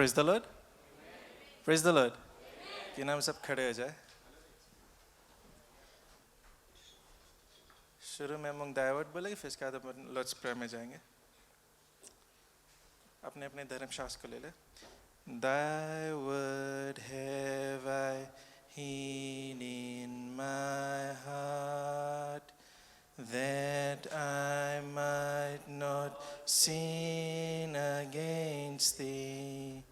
Praise the Lord, praise the Lord. कि नाम सब खड़े हो जाए। शुरू में हम दायावर्ड बोलेंगे, फिर इसके बाद अपन लॉर्ड्स प्रेयर में जाएंगे। अपने अपने धर्मशास्त्र को ले ले। Thy word have I hid in my heart, that I might not sin against thee,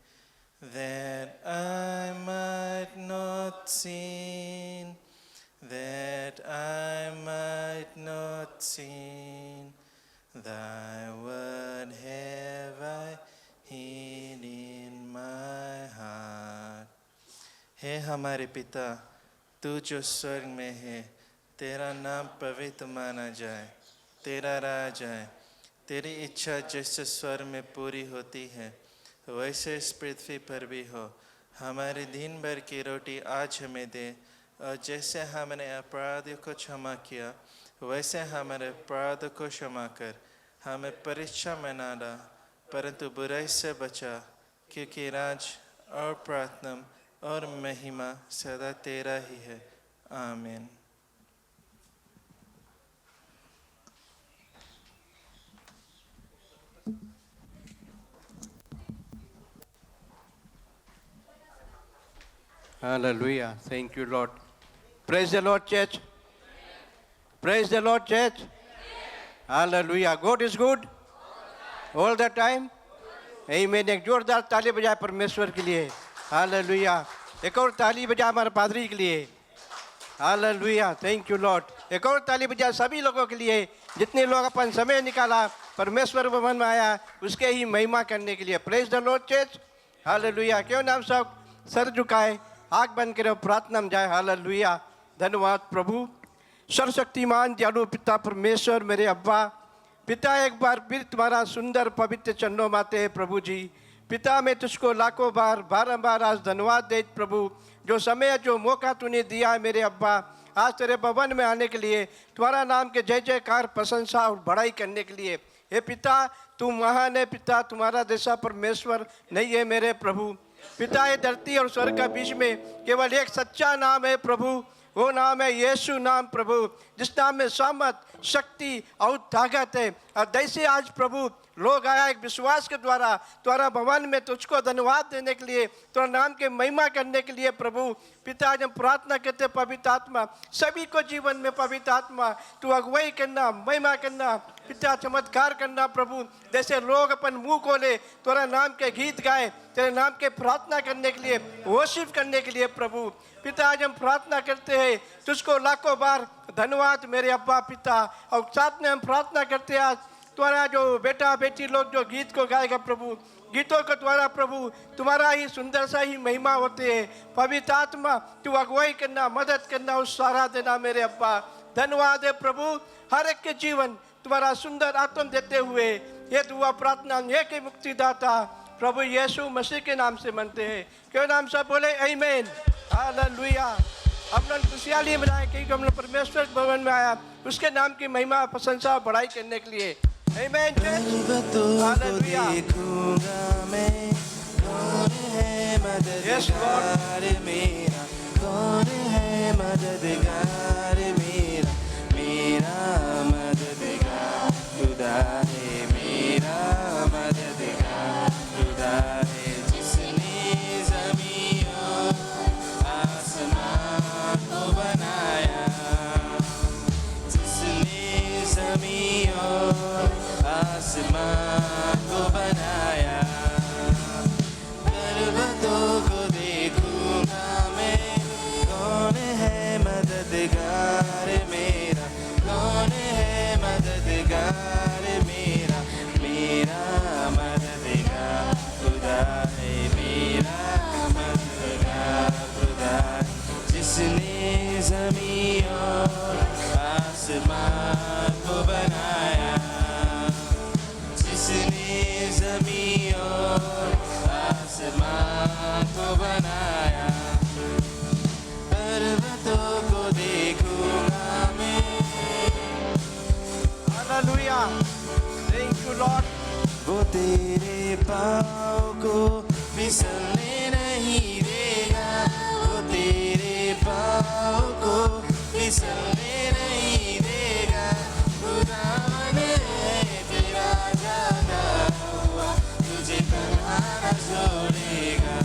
that I might not sin, that I might not sin. Thy word have I hid in my heart. हे हमारे पिता, तू जो स्वर्ग में है, तेरा नाम पवित्र माना जाए, तेरा राज आए, तेरी इच्छा जैसे स्वर्ग में पूरी होती है वैसे इस पृथ्वी पर भी हो। हमारे दिन भर की रोटी आज हमें दे, और जैसे हमने अपराधियों को क्षमा किया वैसे हमारे अपराधों को क्षमा कर। हमें परीक्षा में न ला, परंतु बुराई से बचा, क्योंकि राज और प्रार्थना और महिमा सदा तेरा ही है। आमीन। Hallelujah. Thank you, Lord. Praise the Lord, church. Praise the Lord, church. Hallelujah. God is good all the time. Amen. एक जोरदार ताली बजाए परमेश्वर के लिए। Hallelujah. एक और ताली बजाए हमारे पादरी के लिए। Hallelujah. Thank you, Lord. एक और ताली बजाए सभी लोगों के लिए जितने लोग अपन समय निकाला परमेश्वर भवन में आया उसके ही महिमा करने के लिए। Praise the Lord, church. Hallelujah. क्यों नाम सब सर झुकाए, आँख बंद करे, प्रार्थना में जाए। हालेलुया। धन्यवाद प्रभु। सर्वशक्तिमान दयालु पिता परमेश्वर, मेरे अब्बा पिता, एक बार फिर तुम्हारा सुंदर पवित्र चरणों में आते हैं प्रभु जी। पिता, मैं तुझको लाखों बार बारंबार आज धन्यवाद दे प्रभु, जो समय जो मौका तूने दिया है मेरे अब्बा आज तेरे भवन में आने के लिए, तुम्हारा नाम के जय जयकार प्रशंसा और बड़ाई करने के लिए। हे पिता, तू महान है पिता, तुम्हारा जैसा परमेश्वर नहीं है मेरे प्रभु। पिता, ये धरती और स्वर्ग के बीच में केवल एक सच्चा नाम है प्रभु, वो नाम है यीशु नाम प्रभु, जिस नाम में सामर्थ, शक्ति और ताकत है। और जैसे आज प्रभु लोग आया एक विश्वास के द्वारा तुम्हारा भवन में तुझको धन्यवाद देने के लिए, तुम्हारा नाम के महिमा करने के लिए प्रभु। पिता, जब प्रार्थना करते पवित्र आत्मा सभी को जीवन में पवित्र आत्मा तू अगुवाई करना, महिमा करना पिता, चमत्कार करना प्रभु। जैसे लोग अपन मुंह खोले तुम्हारा नाम के गीत गाए, तेरे नाम के प्रार्थना करने के लिए, वर्शिप करने के लिए प्रभु। पिता, आज हम प्रार्थना करते हैं तुझको लाखों बार धन्यवाद मेरे अब्बा पिता। और साथ में हम प्रार्थना करते हैं आज तुम्हारा जो बेटा बेटी लोग जो गीत को गाएगा प्रभु, गीतों को द्वारा प्रभु तुम्हारा ही सुंदर सा ही महिमा होते हैं। पवित्र आत्मा तू अगुवाई करना, मदद करना, उस सहारा देना मेरे अब्बा। धन्यवाद है प्रभु, हर एक के जीवन तुम्हारा सुंदर आत्मा देते हुए ये दुआ प्रार्थना एक ही मुक्तिदाता प्रभु यीशु मसीह के नाम से मानते हैं। क्यों नाम सब बोले आमीन। हालेलुया। हम लोग खुशहाली मनाए क्योंकि हम लोग परमेश्वर भवन में आया उसके नाम की महिमा प्रशंसा बढ़ाई करने के लिए। आमीन। हालेलुया। Yes Lord. मेरा कौन है मददगार मेरा, मेरा मददगार खुदा है, मेरा मददगार खुदा है। जिसने ज़मीन और आसमान को बनाया, जिसने ज़मीन और आसमान को बनाया, पर्वतों को देखूंगा मैं, कौन है मददगार मेरा, कौन है मददगार मेरा, मेरा मददगार खुदा है, मेरा मददगार खुदा है। जिसने ज़मीन और आसमान को बनाया, जिसने ज़मीन और आसमान को बनाया, पर्वतों को देखूंगा मैं। Hallelujah. Thank you Lord. वो तेरे पाँव को फिसलने नहीं देगा, वो तेरे पाँव को फिसलने नहीं देगा। खुदावन है तेरा जाना हुआ, तुझे तन्हा न छोड़ेगा।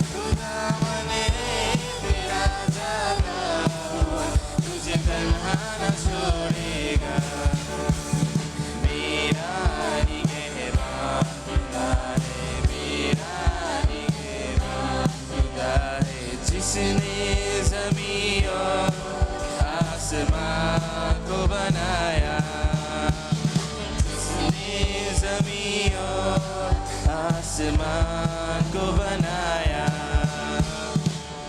खुदावन है तेरा जाना हुआ, तुझे तन्हा न छोड़ेगा। मेरा निगहबान खुदा है, मेरा निगहबान खुदा है, जिसने ज़मीं और आसमां को बनाया, जिसने ज़मीं और आसमां को बनाया।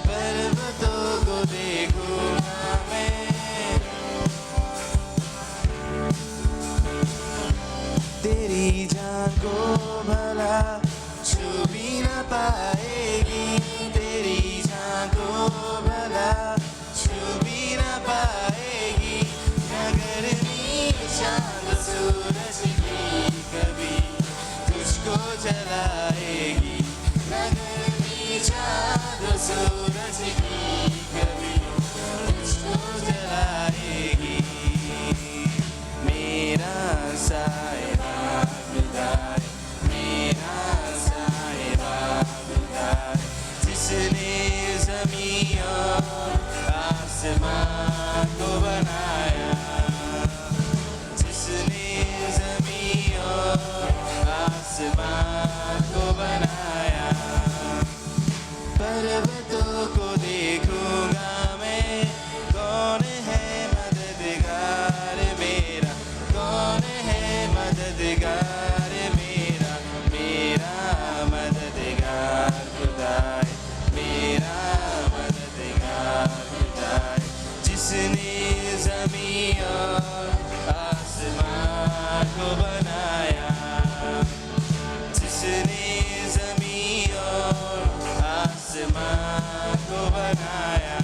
पर्वतों को देखूंगा मैं, तेरी जान को भला छू भी न पाएगी, तेरी जान को भला छू भी न पाएगी। अगर नील चांद सूरज की कभी तुझको जलाएगी, अगर नील चांद सूरज की कभी तुझको जलाएगी। मेरा साहिबा खुदा है, मेरा साहिबा खुदा है, जिसने ज़मीं और आसमां को बनाया, जिसने ज़मीं और आसमां को बनाया। पर्वतों को देखूंगा मैं, कौन है मददगार मेरा, कौन है मददगार मेरा। मेरा मददगार खुदा है, मेरा मददगार खुदा है, जिसने ज़मीं और आसमां को बनाया, जिसने ज़मीं और आसमां को बनाया।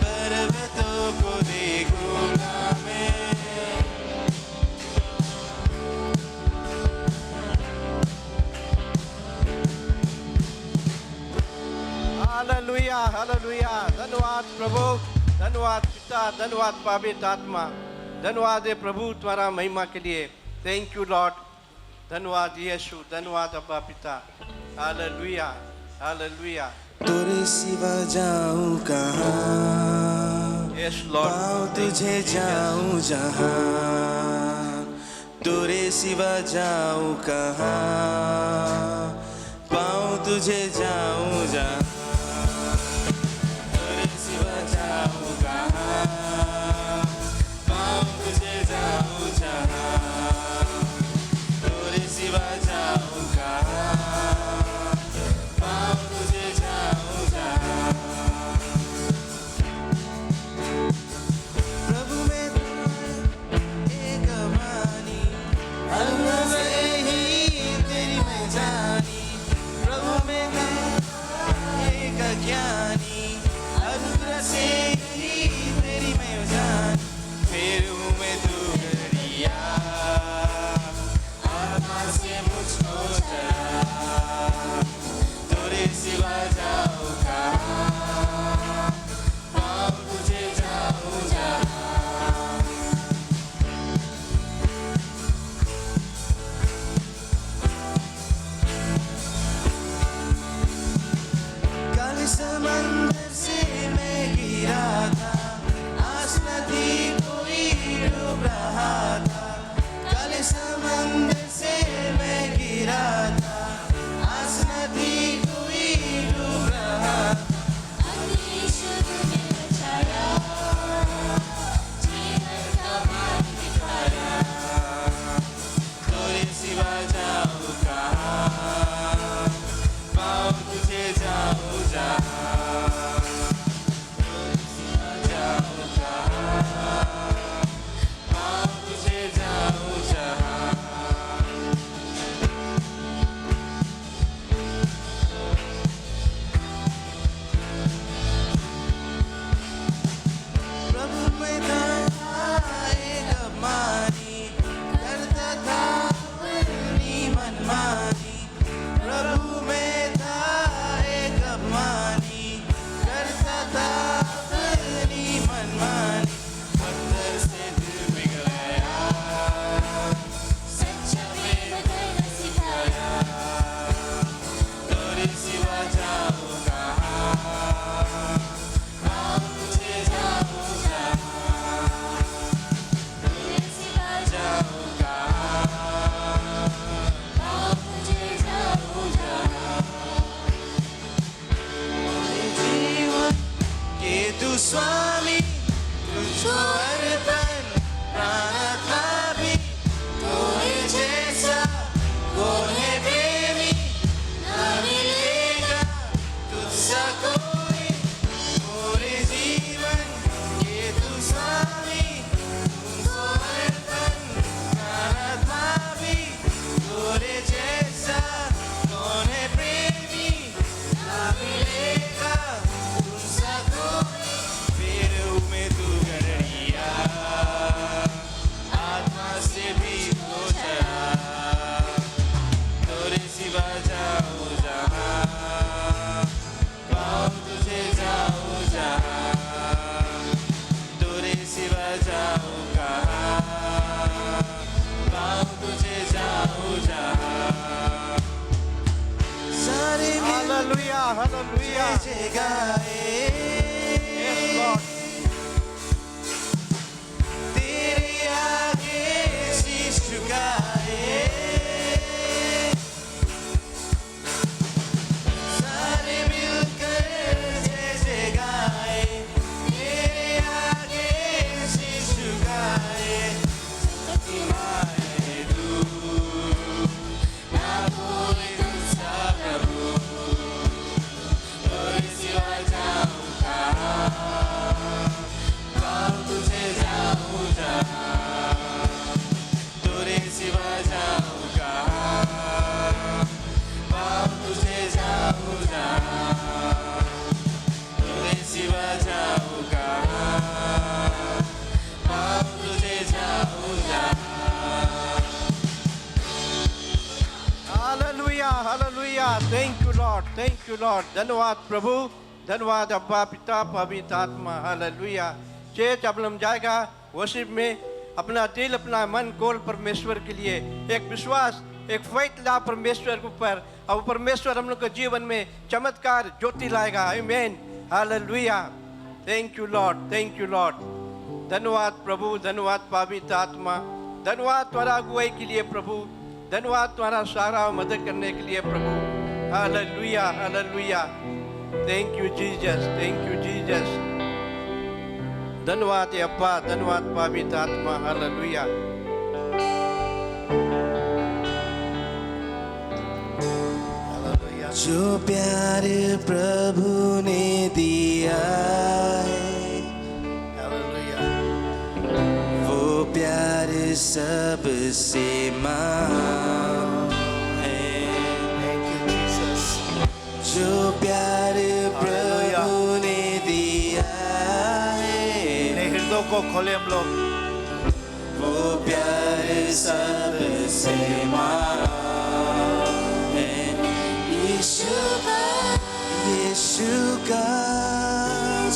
पर्वतों को देखूंगा मैं, हालेलुया, हालेलुया। धन्यवाद प्रभु, धन्यवाद पिता, धन्यवाद पवित्र आत्मा, धन्यवाद है प्रभु तुम्हारा महिमा के लिए। थैंक यू लॉर्ड, धन्यवाद यीशु, धन्यवाद अब्बा पिता। Hallelujah, hallelujah. तेरे सिवा जाऊं कहाँ, यस लॉर्ड, पाऊं तुझे जाऊं जहाँ, तेरे सिवा जाऊं कहाँ, पाऊं तुझे जाऊं जहाँ। तेरे सिवा जाऊं कहाँ, पाऊं तुझे जाऊं जहाँ, तेरे सिवा जाऊं कहाँ, पाऊं तुझे जाऊं जहाँ। प्रभु में एक वाणी, अल्लाह से ही तेरी मैं जानी। प्रभु में तू स्वामी, तुझको अर्पण प्राण था भी, तोरे जैसा कौन है प्रेमी, ना मिलेगा तुझसा कोई, पूरे जीवन ये तू स्वामी, तुझको अर्पण प्राण था भी, तोरे जैसा कौन है प्रेमी, ना मिलेगा तुझसा कोई। फिर में तू गड़िया, आत्मा से भी हो चढ़ा, तोरे सिवा जाऊं जहाँ, पाऊं तुझे जाऊं जहाँ, तोरे सिवा जाऊं कहाँ, पाऊं तुझे जाऊं जहाँ। सारे Hallelujah, hallelujah. जय गाए, Yes, Lord. तेरे आगे शीश झुकाए, सारे मिलकर जय जय गाए, तेरे आगे शीश झुकाए। सत्यमाए तू, ना कोई दूसरा प्रभु, तोरे सिवा जाऊं कहाँ, पाऊं तुझे जाऊं जहाँ, तोरे सिवा जाऊं कहाँ, पाऊं तुझे जाऊं जहाँ, तोरे सिवा जाऊं कहाँ, पाऊं तुझे जाऊं जहाँ। Hallelujah, hallelujah. Thank you, Lord. Thank you, Lord. धन्यवाद प्रभु, धन्यवाद अब्बा पिता पवित्र आत्मा। हालेलुया। चर्च अब हम जाएगा वर्शिप में, अपना दिल अपना मन खोल परमेश्वर के लिए, एक विश्वास एक फेथ ला परमेश्वर के ऊपर, और परमेश्वर हम लोग के जीवन में चमत्कार ज्योति लाएगा। आमीन। Hallelujah. Thank you Lord, thank you Lord. धन्यवाद प्रभु, धन्यवाद पवित्र आत्मा, धन्यवाद तुम्हारा अगुवाई के लिए प्रभु, धन्यवाद तुम्हारा सारा मदद करने के लिए प्रभु। Hallelujah, hallelujah. Thank you Jesus, thank you Jesus. धन्यवाद अब्बा, धन्यवाद पवित्र आत्मा। हालेलुया। जो प्यार प्रभु ने दिया है, वो प्यार सबसे महान है। जो प्यार प्रभु ने दिया है, हृदयों को खोले हम लोग। वो प्यार सबसे महान है। यीशु का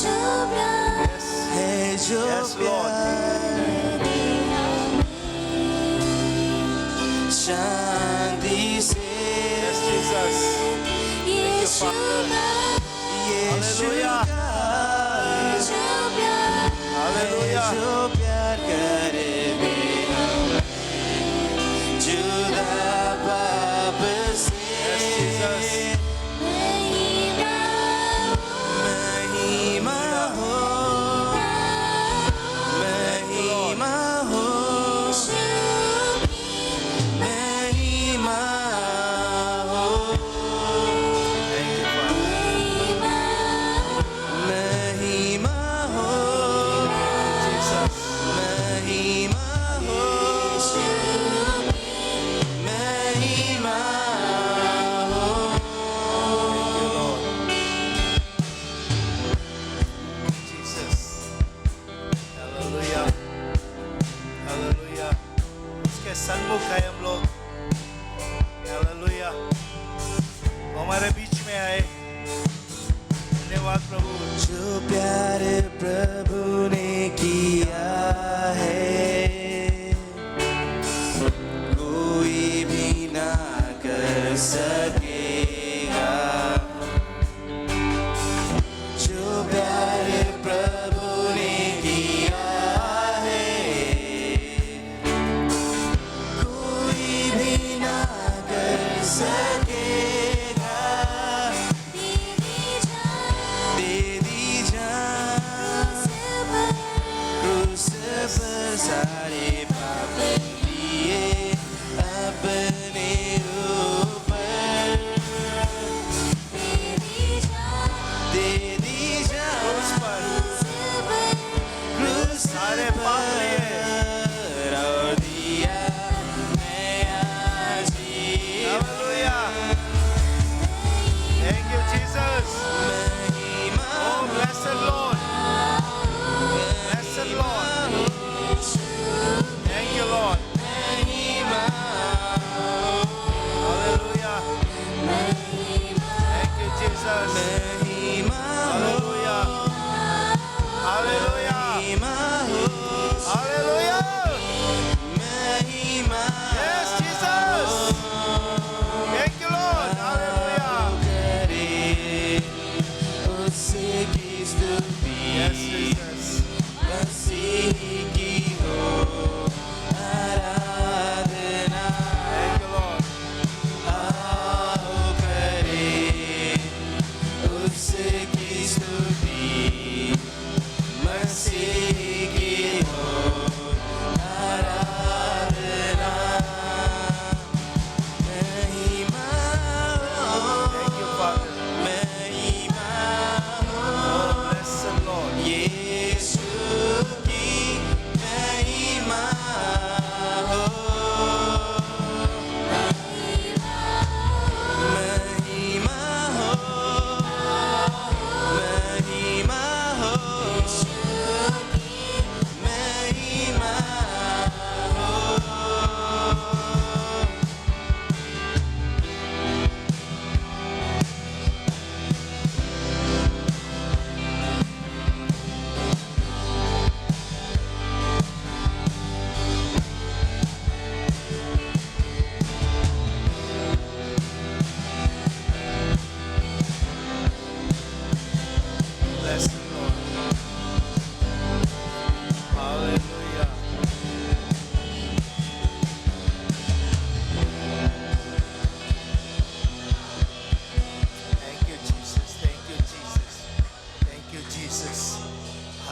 जो प्यार है, जो Yes, Lord. प्यार चांदी से, Yes, Jesus. यीशु Hallelujah. का जो प्यार Hallelujah. है, जो प्यार करे बिना जुदा पाप से। Yes, Jesus. महिमा हो, महिमा हो, महिमा हो, Thank you, Father. महिमा हो, Jesus. महिमा हो, महिमा हो। Thank you, Lord. Jesus. Hallelujah. Hallelujah. उसके सन्मुख है हम लोग। Hallelujah. वो हमारे बीच में आए। धन्यवाद प्रभु। जो प्यार प्रभु ने किया है, कोई भी ना कर सकेगा। जो प्यार प्रभु ने किया है, कोई भी ना कर सकेगा। दे दी जान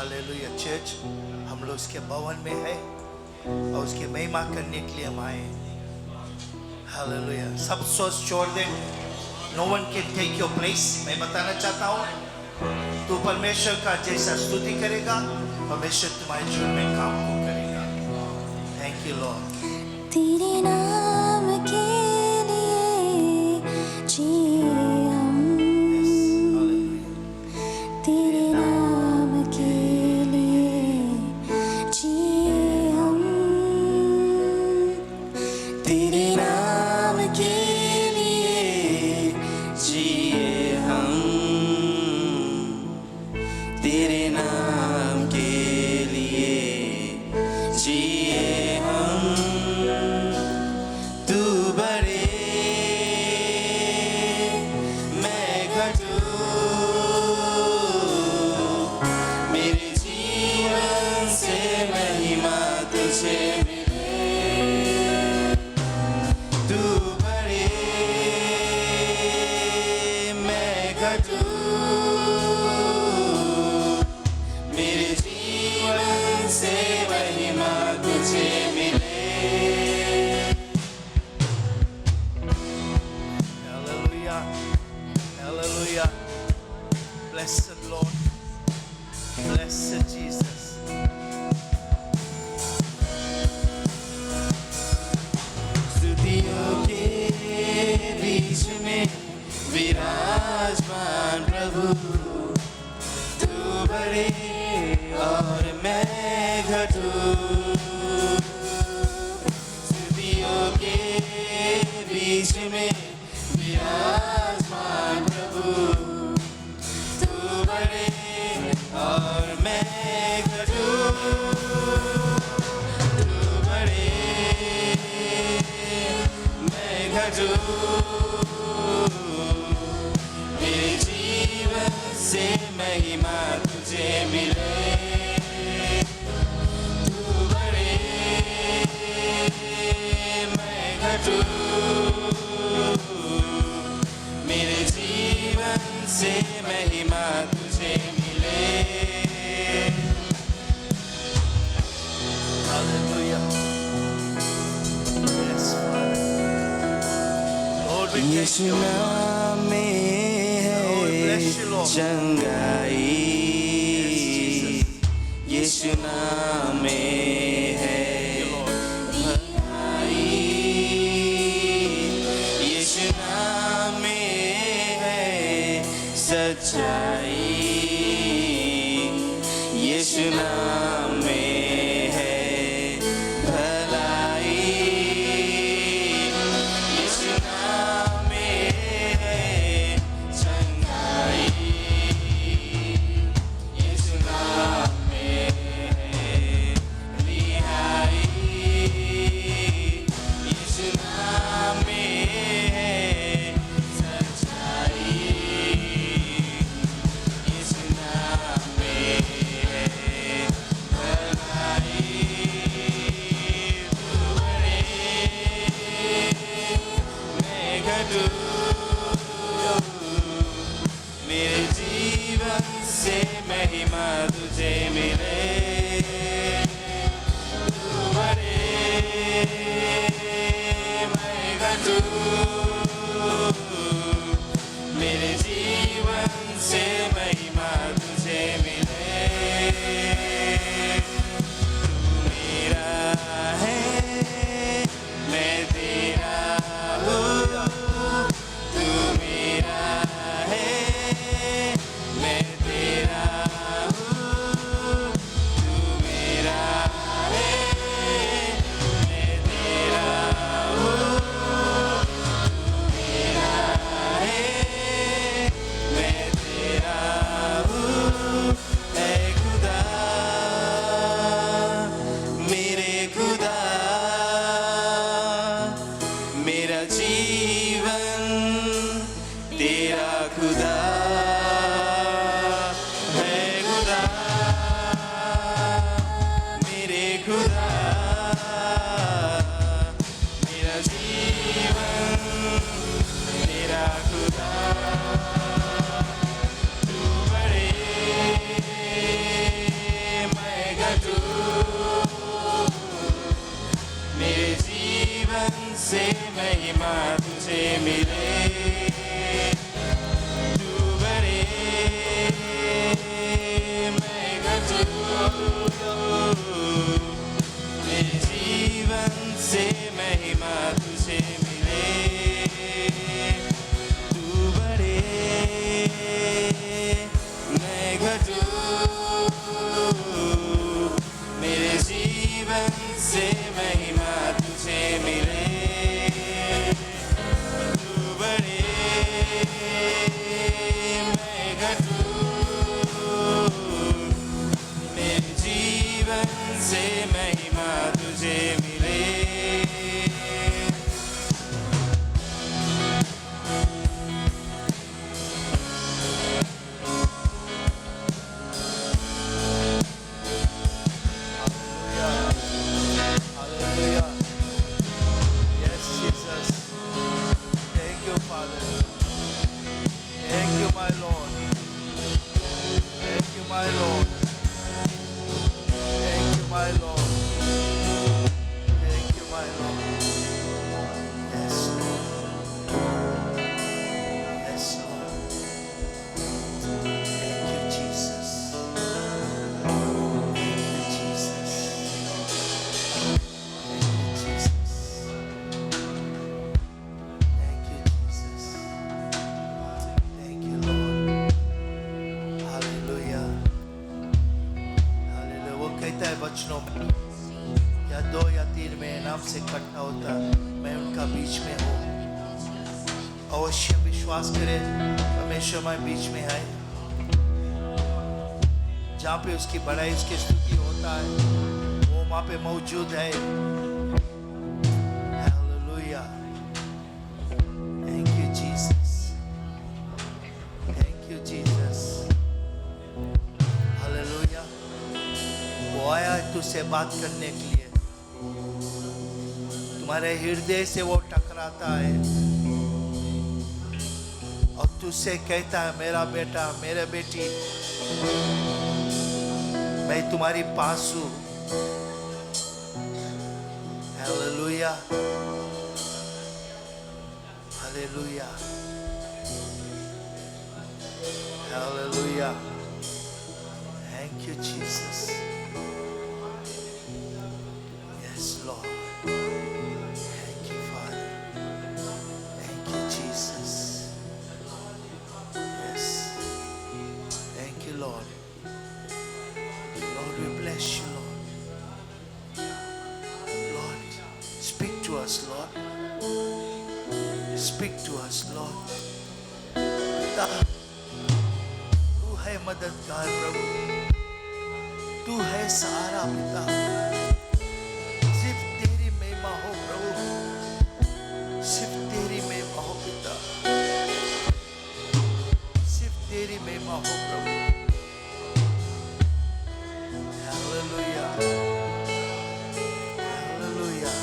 हालेलुया चर्च, हम लोग उसके भवन में है और उसकी महिमा करने के लिए हम आए। हालेलुया। सब सोच छोड़ दे। No one can take your place। मैं बताना चाहता हूँ, तू परमेश्वर का जैसा स्तुति करेगा, परमेश्वर तुम्हारे जीवन में काम को करेगा। Thank you Lord. तेरे नाम के लिए जिए हम, तेरे नाम के लिए जिए हम, तेरे नाम के लिए जिए हम, तेरे नाम के लिए जिए हम। तू बड़े मैं घटूं, मेरे जीवन से महिमा तुझे मिले। तू बड़े मैं घटूं, मेरे जीवन से महिमा तुझे मिले। Hallelujah. Hallelujah. Blessed Lord. Blessed Jesus. स्तुतियों के बीच में विराजमान प्रभु, तू बड़े और मैं घटूं। स्तुतियों के बीच में विराजमान प्रभु, तू बड़े और मैं घटूं। तू बड़े मैं घटूं, मेरे जीवन से महिमा तुझे मिले। तू बड़े मैं घटूं, मेरे जीवन से महिमा तुझे मिले। Hallelujah. Yes, Father. Lord, we thank Yeshu you. नाम में Lord, bless है you, Lord. चंगाई, Yes, Jesus. यीशु नाम में है भलाई, यीशु नाम में है सच्चाई, यीशु नाम में है भलाई, यीशु नाम में है चंगाई, यीशु नाम में है रिहाई, यीशु नाम में है सच्चाई, यीशु नाम में है जीवन से महिमा तुझे मिले। Hallelujah. Yes, Jesus. Thank you, Father. Thank you, my Lord. Thank you, my Lord. Thank you, my Lord. Thank you, my Lord. Yes, Lord. Yes, Lord. Thank you, Jesus. Thank you, Jesus. Thank you, Jesus. Thank you, Jesus. Thank you, Lord. Hallelujah. Hallelujah. वो कहता है वचनों में, या दो या तीन में नाम से इकट्ठा होता, मैं उनका बीच में हूँ। अवश्य विश्वास करें, परमेश्वर हमारे बीच में है। जहाँ पे उसकी बड़ाई, उसकी स्तुति होता है, वो वहाँ पे मौजूद है। Hallelujah. Thank you, Jesus. Thank you, Jesus. Hallelujah. वो आया है तुझसे बात करने के लिए। तुम्हारे हृदय से वो टकराता है और तुझसे कहता है, मेरा बेटा, मेरे बेटी, मैं तुम्हारी पास हूँ। Hallelujah. Hallelujah. Hallelujah. Thank you, Jesus. Yes, Lord. Thank you, Father. Thank you, Jesus. Yes. Thank you, Lord. Lord, we bless you, Lord. Lord, speak to us, Lord. Speak to us, Lord. पिता, तू है मददगार प्रभु, तू है सहारा पिता। सिर्फ तेरी महिमा हो प्रभु, सिर्फ तेरी महिमा हो पिता, सिर्फ तेरी महिमा हो प्रभु। Hallelujah. Hallelujah.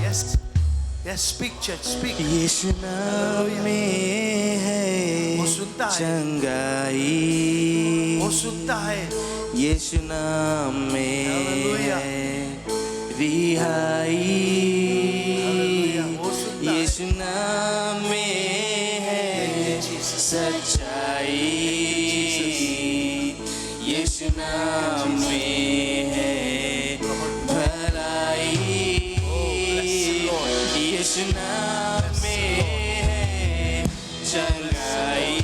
Yes. Yes, speak, church, speak. यीशु नाम में है वो सुनता है, चंगाई, वो सुनता है। यीशु नाम में Hallelujah. है रिहाई, Hallelujah. वो सुनता है। यीशु नाम में है सच्चाई, यीशु नाम में है भलाई, यीशु नाम में है चंगाई,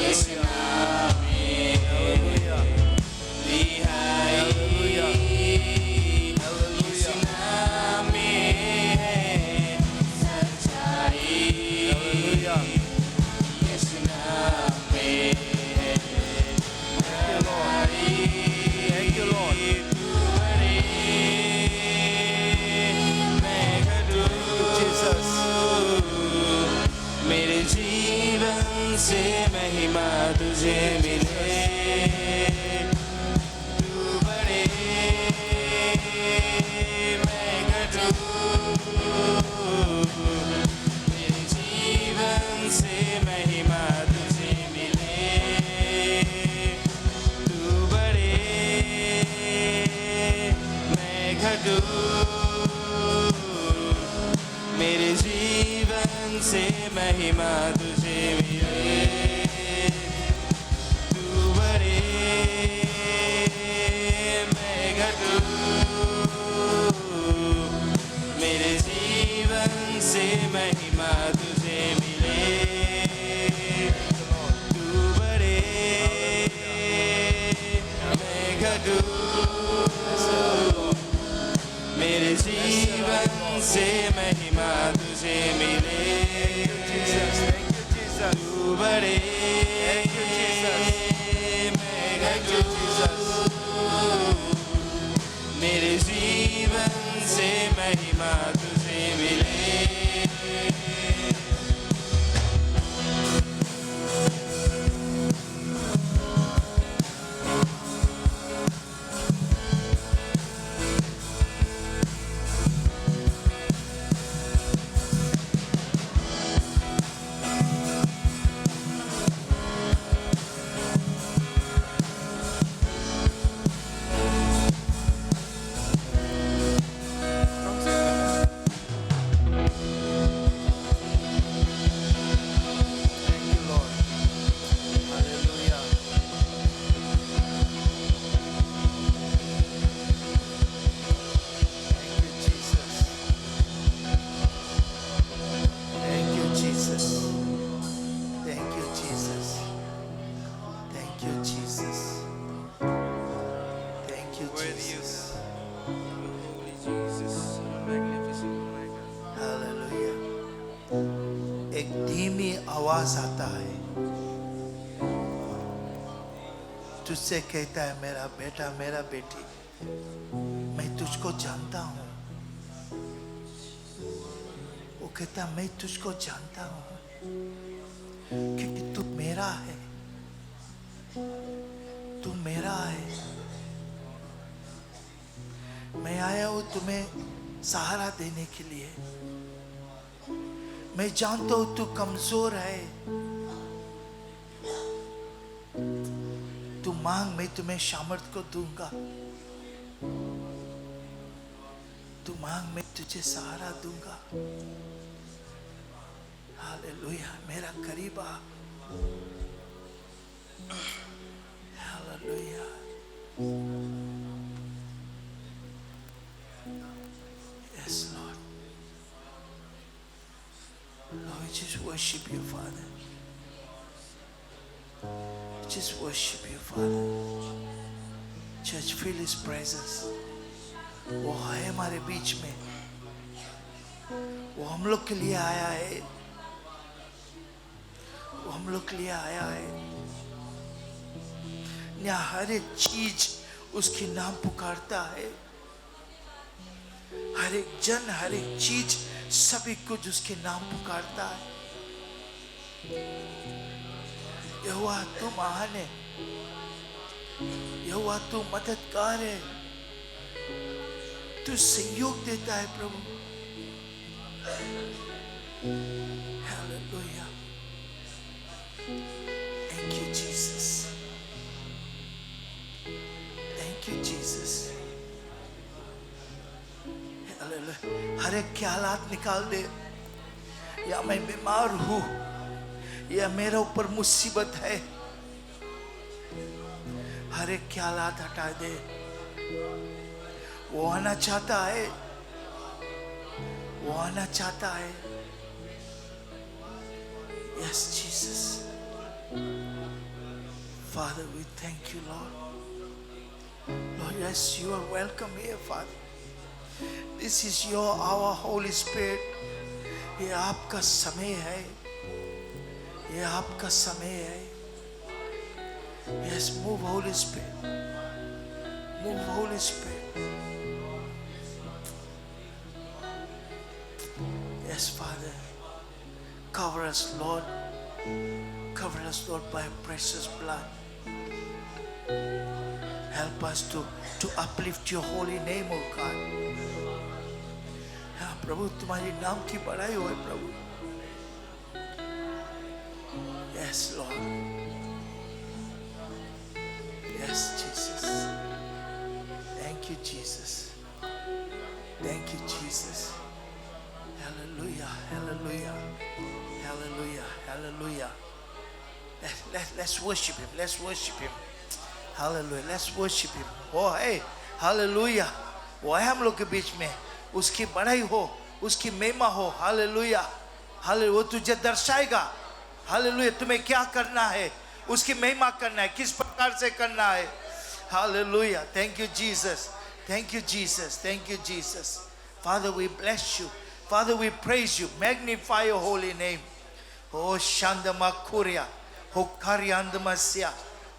यीशु नाम में है रिहाई, यीशु नाम में है सच्चाई, यीशु नाम में है भलाई। Thank you, Lord. तू बड़े, मैं घटूं, Jesus. मेरे जीवन से महिमा तुझे मिले। तू बड़े, मैं घटूं, मेरे जीवन से महिमा तुझे मिले। तू बड़े, मैं घटूं, मेरे जीवन से महिमा तुझे मिले। तू बड़े, मैं घटूं, मेरे जीवन से महिमा तुझे मिले। तू बड़े, मैं घटूं, मेरे जीवन से महिमा तुझे मिले। तू बड़े, मैं घटूं, आवाज आता है, तुझसे कहता है मेरा बेटा मेरा बेटी, मैं तुझको जानता हूं। वो कहता है मैं तुझको जानता हूं क्योंकि तू मेरा है, तू मेरा है। मैं आया हूं तुम्हें सहारा देने के लिए। मैं जानता हूं तू कमजोर है, तू मांग, मैं तुम्हें सामर्थ को दूंगा। तू मांग, मैं तुझे सहारा दूंगा। हालेलुया, मेरा करीब आ। Hallelujah. Yes, Lord. Lord, we just worship you, Father. We just worship you, Father. Church, feel His presence. वो है हमारे बीच में, वो हम लोग के लिए आया है, वो हम लोग के लिए आया है। यहाँ हर एक चीज उसके नाम पुकारता है, हर एक जन, हर एक चीज, सभी कुछ उसके नाम पुकारता है। यहोवा तू महान है, यहोवा तू मददगार है, तू सहयोग देता है प्रभु। Hallelujah, thank you Jesus, thank you Jesus. Hallelujah. हर एक ख्यालात निकाल दे, या मैं बीमार हूं, या मेरे ऊपर मुसीबत है, हर एक ख्यालात हटा दे। वो आना चाहता है, वो आना चाहता है। Yes, Jesus. Father, we thank you, Lord. Lord, yes, you are welcome here, Father. This is our Holy Spirit. ये आपका समय है, ये आपका समय है। Yes, move Holy Spirit. Move Holy Spirit. Yes, Father. Cover us, Lord. Cover us, Lord, by your precious blood. Help us to uplift your holy name, oh God. हाँ प्रभु, तुम्हारे नाम की बड़ाई हो प्रभु। Yes, Lord. Yes, Jesus. Thank you, Jesus. Thank you, Jesus. Hallelujah, hallelujah, hallelujah, hallelujah. Let's worship Him. Let's worship Him. Hallelujah. Let's worship Him. Oh, hey, hallelujah. वो है हम लोग के बीच में, उसकी बड़ाई हो, उसकी महिमा हो। Hallelujah, hallelujah. वो तुझे दर्शाएगा। हालेलुया, तुम्हें क्या करना है, उसकी महिमा करना है, किस प्रकार से करना है। Hallelujah. Thank you, Jesus. Thank you, Jesus. Thank you, Jesus. Father, we bless you. Father, we praise you. Magnify your holy name. Oh, Shandama Kuria. Oh, Karyandamasya.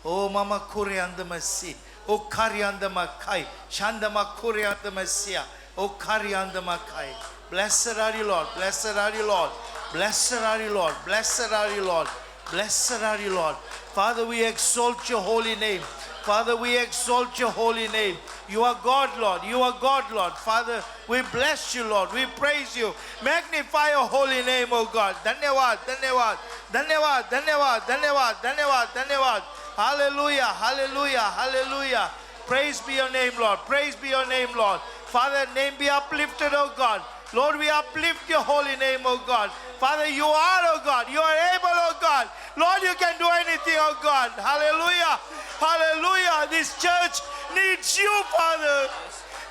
Oh, Mama Kuryandamasi. Oh, Karyandamakay. Shandama Kuryandamasya. Oh, Karyandamakai. Blessed are you, Lord. Blessed are you, Lord. Blessed are you, Lord. Blessed are you, Lord. Blessed are you, Lord. Father, we exalt your holy name. Father, we exalt your holy name. You are God, Lord. You are God, Lord. Father, we bless you, Lord. We praise you. Magnify your holy name, O God. Dhanyavad, dhanyavad, dhanyavad, dhanyavad, dhanyavad, dhanyavad, dhanyavad. Hallelujah, hallelujah, hallelujah. Praise be your name, Lord. Praise be your name, Lord. Father, name be uplifted, O God. Lord, we uplift your holy name, O God. Father, you are, O God. You are able, O God. Lord, you can do anything, O God. Hallelujah. Hallelujah. This church needs you, Father.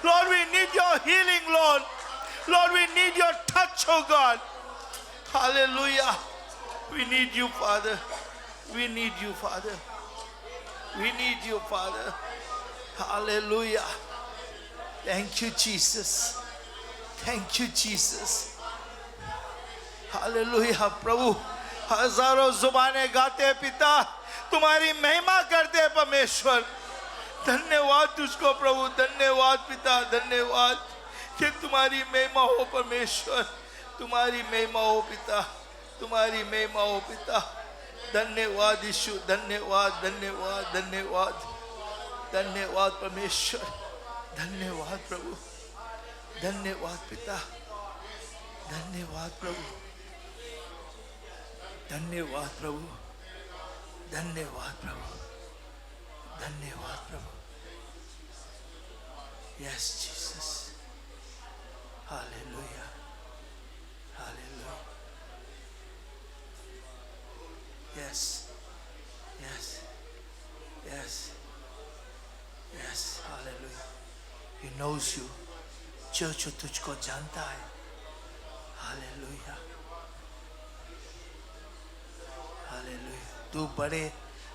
Lord, we need your healing, Lord. Lord, we need your touch, O God. Hallelujah. We need you, Father. We need you, Father. We need you, Father. Hallelujah. Thank you, Jesus. Thank you, Jesus. Hallelujah. प्रभु, हजारों जुबानें गाते पिता तुम्हारी महिमा करते परमेश्वर। धन्यवाद तुझको प्रभु, धन्यवाद पिता, धन्यवाद कि तुम्हारी महिमा हो परमेश्वर, तुम्हारी महिमा हो पिता, तुम्हारी महिमा हो पिता। धन्यवाद यीशु, धन्यवाद धन्यवाद धन्यवाद धन्यवाद परमेश्वर, धन्यवाद प्रभु, धन्यवाद पिता, धन्यवाद प्रभु, धन्यवाद प्रभु, धन्यवाद प्रभु, धन्यवाद प्रभु। Yes Jesus, hallelujah, hallelujah. Yes yes yes yes, hallelujah. He knows you, church तुझको जानता है। Hallelujah, hallelujah. तू बड़े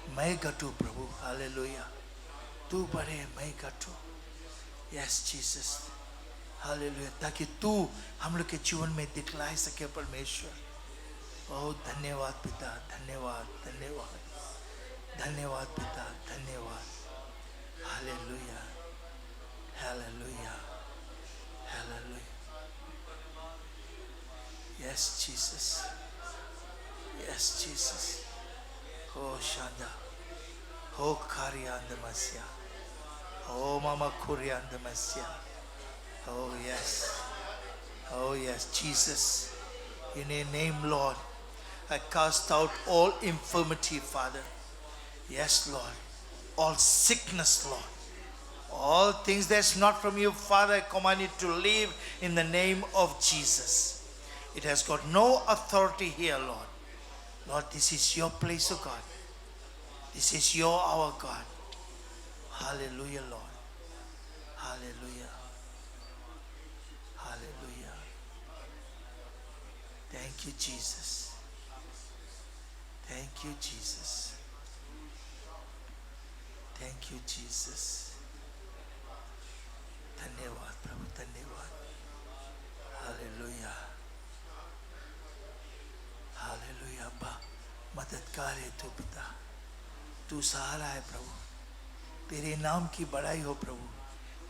मैं घटू प्रभु, हालेलुया। तू बड़े मैं घटू। Yes Jesus, hallelujah. ताकि तू हम लोग के जीवन में दिखलाई सके परमेश्वर। ओह धन्यवाद पिता, धन्यवाद धन्यवाद धन्यवाद पिता, धन्यवाद। Hallelujah, hallelujah, hallelujah. Yes Jesus, yes Jesus. हो शांदा, हो कारियांदमस्या, हो मामा कुरियांदमस्या। Oh yes, oh yes, Jesus, in your name, Lord, I cast out all infirmity, Father. Yes, Lord, all sickness, Lord, all things that's not from you, Father, I command it to leave in the name of Jesus. It has got no authority here, Lord. Lord, this is your place, oh God. This is your our God. Hallelujah, Lord. Hallelujah. Hallelujah. Thank you, Jesus. Thank you, Jesus. Thank you, Jesus. धन्यवाद प्रभु, धन्यवाद। Hallelujah, hallelujah. अब्बा मददगार है तू पिता, तू सहारा है प्रभु। तेरे नाम की बड़ाई हो प्रभु,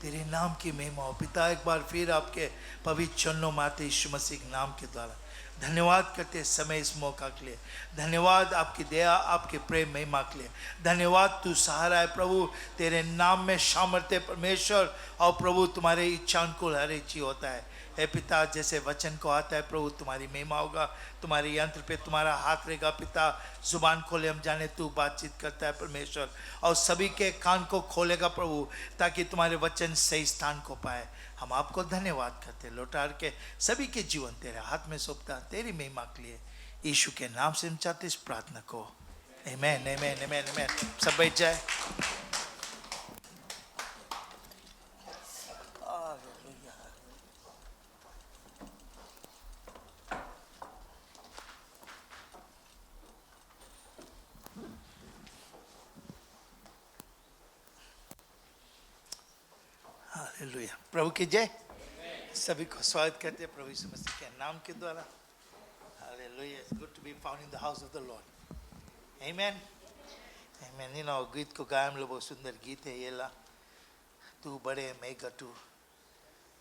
तेरे नाम की महिमा हो पिता। एक बार फिर आपके पवित्र चरणों में आते यीशु मसीह के नाम के द्वारा धन्यवाद करते समय इस मौका के लिए। धन्यवाद आपकी दया, आपके प्रेम महिमा के लिए। धन्यवाद तू सहारा है प्रभु, तेरे नाम में सामर्थ्य परमेश्वर। और प्रभु तुम्हारे इच्छा अनुकूल हर एक चीज होता है। हे पिता, जैसे वचन को आता है प्रभु तुम्हारी महिमा होगा, तुम्हारे यंत्र पे तुम्हारा हाथ रहेगा पिता। जुबान खोले हम जाने तू बातचीत करता है परमेश्वर, और सभी के कान को खोलेगा प्रभु, ताकि तुम्हारे वचन सही स्थान को पाए। हम आपको धन्यवाद करते, लौटार के सभी के जीवन तेरे हाथ में सौंपता तेरी महिमा के लिए। यीशु के नाम से हम चाहते इस प्रार्थना को। आमीन, आमीन, आमीन, आमीन। सब बैठ जाए। हालेलुया। प्रभु की जय। सभी को स्वागत करते हैं प्रभु यीशु मसीह के नाम के द्वारा। Hallelujah. It's good to be found in the house of the Lord. Amen. Amen. You know, गीत को गाया हम लोग, बहुत सुंदर गीत है ये ला। तू बड़े मैं घटू,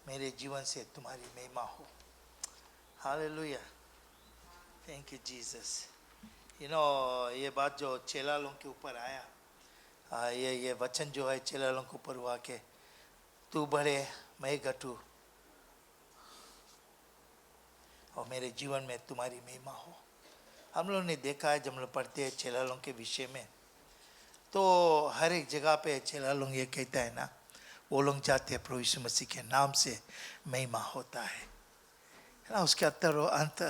मेरे जीवन से तुम्हारी महिमा हो। Hallelujah. Thank you Jesus. You know, ये बात जो चेला लोगों के ऊपर आया, ये वचन जो है चेला लोगों के ऊपर हुआ के तू बड़े मैं घटू और मेरे जीवन में तुम्हारी महिमा हो। हम लोगों ने देखा है जब हम लोग पढ़ते हैं चेला लोगों के विषय में, तो हर एक जगह पे चेला लोग ये कहता है ना, वो लोग जाते हैं प्रभु यीशु मसीह के नाम से महिमा होता है ना। उसके अंत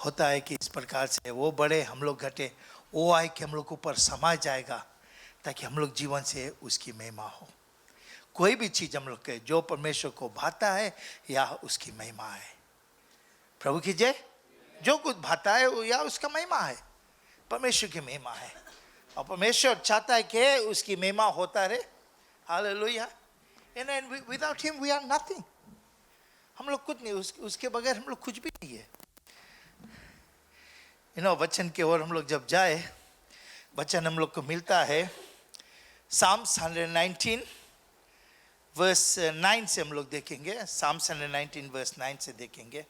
होता है कि इस प्रकार से वो बड़े हम लोग घटे, वो आए कि हम लोग के ऊपर समा जाएगा, ताकि हम लोग जीवन से उसकी महिमा हो। कोई भी चीज़ हम लोग के जो परमेश्वर को भाता है या उसकी महिमा है। प्रभु की जय। जो कुछ भाता है या उसका महिमा है, परमेश्वर की महिमा है, और परमेश्वर चाहता है कि उसकी महिमा होता रहे। Hallelujah. And without him we are nothing. हम लोग कुछ नहीं, उसके बगैर हम लोग कुछ भी नहीं है। वचन की ओर हम लोग जब जाए, वचन हम लोग को मिलता है Psalms 119 वर्स 9 से हम लोग देखेंगे। Psalms 119 वर्स 9 से देखेंगे।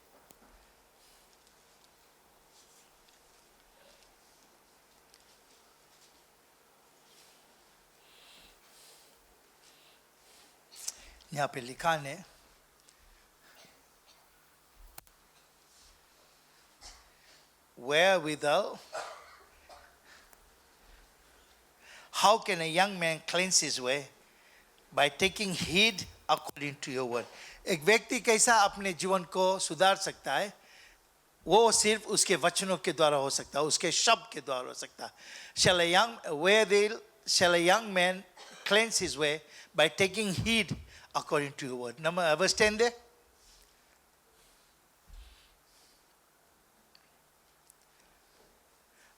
यहाँ पे लिखा है, wherewithal, how can a young man cleanse his way? By taking heed according to your word. एक व्यक्ति कैसा अपने जीवन को सुधार सकता है, वो सिर्फ उसके वचनों के द्वारा हो सकता है, उसके शब्द के द्वारा हो सकता है। Shall a young man cleanse his way by taking heed according to your word? Number verse 10 there.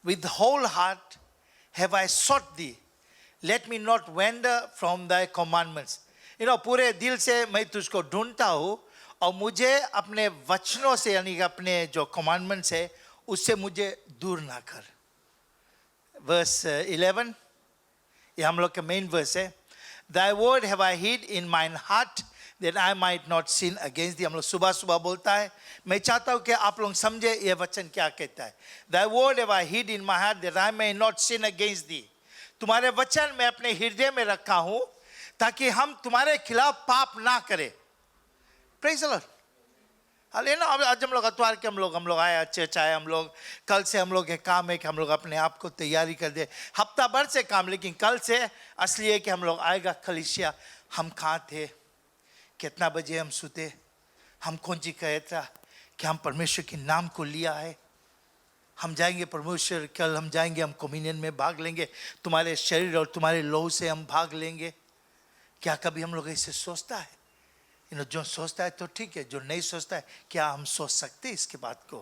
With the whole heart have I sought thee. Let me not wander from thy commandments. पूरे दिल से मैं तुझको ढूंढता हूँ और मुझे अपने वचनों से, यानी अपने जो commandments है उससे मुझे दूर ना कर। Verse 11, ये हम लोग का main verse है। Thy word have I hid in mine heart that I might not sin against thee. हम लोग सुबह सुबह बोलता है। मैं चाहता हूँ कि आप लोग समझे ये वचन क्या कहता है। Thy word have I hid in my heart that I may not sin against thee. तुम्हारे वचन मैं अपने हृदय में रखा हूँ ताकि हम तुम्हारे खिलाफ पाप ना करें। Praise the Lord. हालेलुया। आज हम लोग अतवार के हम लोग आए, चर्च आए, हम लोग कल से हम लोग के काम है कि हम लोग अपने आप को तैयारी कर दे। हफ्ता भर से काम, लेकिन कल से असली है कि हम लोग आएगा कलीसिया। हम कहाँ थे, कितना बजे हम सोते, हम कौन सी कहे था कि हम परमेश्वर के नाम को लिया है। हम जाएंगे परमेश्वर, कल हम जाएंगे, हम कम्युनियन में भाग लेंगे, तुम्हारे शरीर और तुम्हारे लहू से हम भाग लेंगे। क्या कभी हम लोग ऐसे सोचता है? जो सोचता है तो ठीक है, जो नहीं सोचता है, क्या हम सोच सकते हैं इसके बात को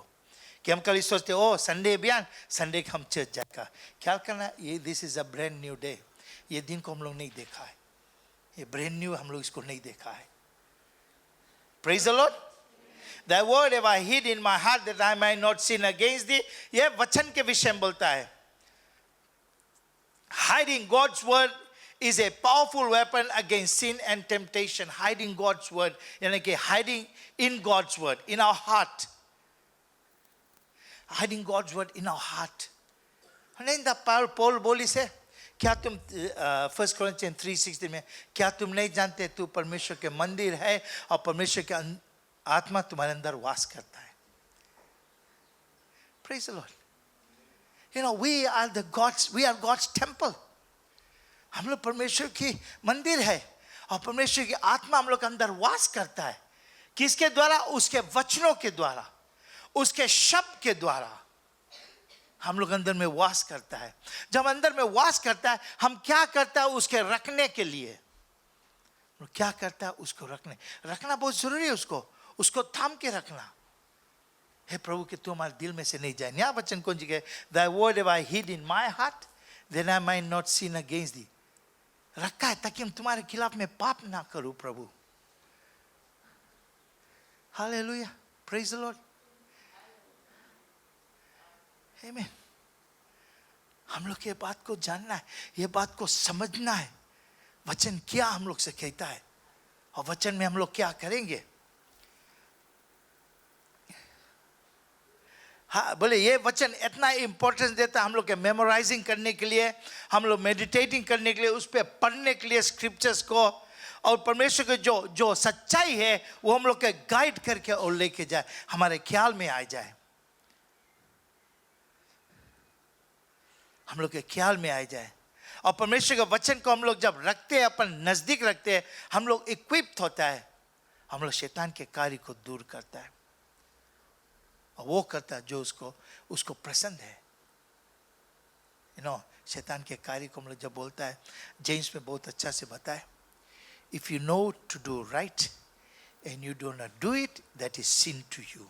कि हम कल सोचते ओ संडे बयान, संडे हम चर्च जाएगा। क्या करना, ये this is a brand new day. ये दिन को हम लोग नहीं देखा है, ये ब्रांड न्यू हम लोग इसको नहीं देखा है। Praise the Lord. Thy word have I hid in my heart that I might not sin against thee. ये वचन के विषय में बोलता है। Hiding God's word is a powerful weapon against sin and temptation. Hiding God's word, यानी कि hiding in God's word, in our heart. Hiding God's word in our heart. And the Paul बोली से, क्या तुम 1 Corinthians 3:16 में, क्या तुम नहीं जानते तू परमेश्वर के मंदिर है और परमेश्वर के आत्मा तुम्हारे अंदर वास करता है। Praise the Lord. We are God's temple. हम लोग परमेश्वर की मंदिर है और परमेश्वर की आत्मा हम लोग के अंदर वास करता है। किसके द्वारा? उसके वचनों के द्वारा, उसके शब्द के द्वारा हम लोग अंदर में वास करता है। जब अंदर में वास करता है, हम क्या करता है उसके रखने के लिए, क्या करता है उसको रखना बहुत जरूरी है। उसको थाम के रखना। हे प्रभु कि तू हमारे दिल में से नहीं जाए। यहाँ वचन कौन सी है? Thy word have I hid in my heart that I might not sin against thee. रखा है ताकि हम तुम्हारे खिलाफ में पाप ना करूं प्रभु। हालेलुया, प्रेज द लॉर्ड, आमीन। हम लोग ये बात को जानना है, ये बात को समझना है, वचन क्या हम लोग से कहता है और वचन में हम लोग क्या करेंगे। हाँ, बोले ये वचन इतना इंपॉर्टेंस देता है हम लोग के मेमोराइजिंग करने के लिए, हम लोग मेडिटेटिंग करने के लिए, उस पर पढ़ने के लिए स्क्रिप्चर्स को, और परमेश्वर के जो सच्चाई है वो हम लोग के गाइड करके और लेके जाए, हमारे ख्याल में आ जाए, हम लोग के ख्याल में आ जाए। और परमेश्वर के वचन को हम लोग जब रखते हैं, अपन नजदीक रखते हैं, हम लोग इक्विप्ड होता है, हम लोग शैतान के कार्य को दूर करता है और वो करता है जो उसको पसंद है। शैतान के कार्य को हम लोग जब बोलता है, जेम्स में बहुत अच्छा से बताए, if you know to do right and you do not do it, that is sin to you.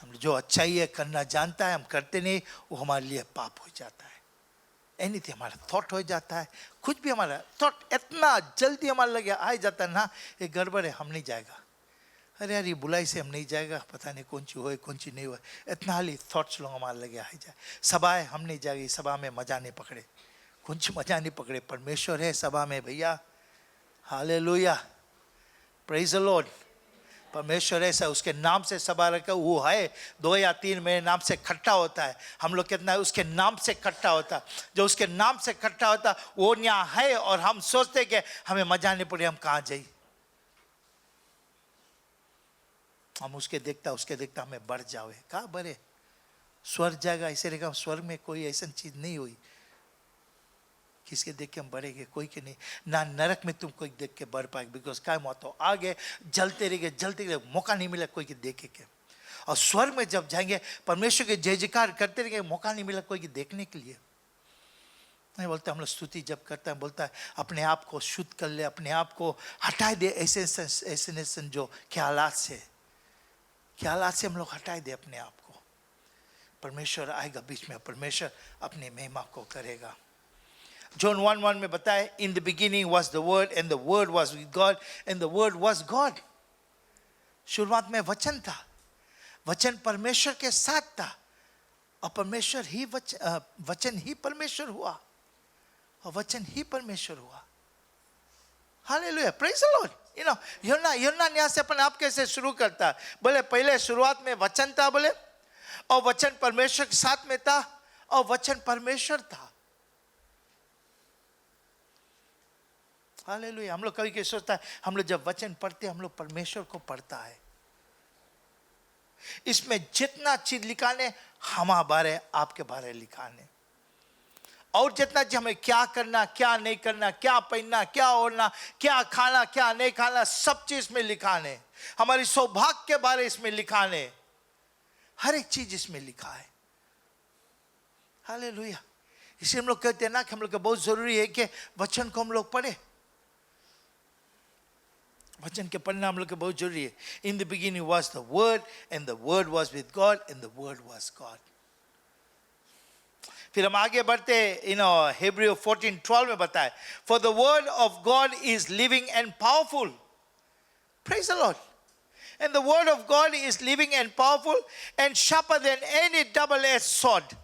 हम जो अच्छाई है करना जानता है, हम करते नहीं, वो हमारे लिए पाप हो जाता है। एनीथिंग, हमारा थॉट हो जाता है, कुछ भी हमारा थॉट इतना जल्दी हमारे लगे आ जाता है ना, ये गड़बड़ है, हम नहीं जाएगा। अरे यार ये बुलाई से हम नहीं जाएगा, पता नहीं कौन सी हो कौन सी नहीं हुआ, इतना हाली थॉट्स लोग हमारे लगे आ जाए। सभा है, हम नहीं जाएगी सभा में, मजा नहीं पकड़े, कौन सी मजा नहीं पकड़े, परमेश्वर है सभा में भैया। Hallelujah, praise the Lord. परमेश्वर ऐसा, उसके नाम से सभा रखा, वो है 2 या 3 मेरे नाम से इकट्ठा होता है। हम लोग कितना है उसके नाम से इकट्ठा होता है, जो उसके नाम से इकट्ठा होता वो यहाँ है। और हम सोचते कि हमें मजा नहीं पड़े, हम कहाँ जाए, हम उसके देखता हमें बढ़ जावे, कहाँ बढ़े, स्वर्ग जाएगा ऐसे रहेगा। स्वर्ग में कोई ऐसा चीज नहीं हुई किसके देख के हम बढ़ेंगे, कोई के नहीं, ना नरक में तुम कोई देख के बढ़ पाएगा, बिकॉज क्या मौत हो आगे जलते रहे, मौका नहीं मिला कोई के देखे के। और स्वर्ग में जब जाएंगे परमेश्वर के जय जयकार करते रहेंगे, मौका नहीं मिला कोई के देखने के लिए। नहीं बोलता, हम लोग स्तुति जब करता है बोलता है अपने आप को शुद्ध कर ले, अपने आप को हटा दे ऐसे जो ख्यालात से हम लोग हटाए दे अपने आप को। परमेश्वर आएगा बीच में, परमेश्वर अपने महिमा को करेगा। जॉन 1:1 में बताया, इन the beginning was the word and the word was with God and the word was God. शुरुआत में वचन था, वचन परमेश्वर के साथ था, और परमेश्वर ही वचन ही परमेश्वर हुआ, और वचन ही परमेश्वर हुआ। Hallelujah, praise the Lord. यूहन्ना यहाँ से अपने आप कैसे शुरू करता है, बोले पहले शुरुआत में वचन था, बोले और वचन परमेश्वर के साथ में था, और वचन परमेश्वर था। हालेलुया। हम लोग कभी कभी सोचता है, हम लोग जब वचन पढ़ते हैं हम लोग परमेश्वर को पढ़ता है। इसमें जितना चीज लिखाने हमारे बारे आपके बारे लिखाने, और जितना चीज हमें क्या करना क्या नहीं करना, क्या पहनना क्या ओढ़ना, क्या खाना क्या नहीं खाना, सब चीज में लिखाने। हमारी सौभाग्य के बारे इसमें लिखाने, हर एक चीज इसमें लिखा है। हालेलुया। इसलिए हम लोग कहते हैं ना कि हम लोग को बहुत जरूरी है कि वचन को हम लोग पढ़े, वचन के पढ़ना हम लोग के बहुत जरूरी है। In the beginning was the word and the word was with God and the word was God. फिर हम आगे बढ़ते, हिब्रू 14:12 में बताए, for the word of God is living and powerful, praise the Lord, and the word of God is living and powerful and sharper than any double-edged sword,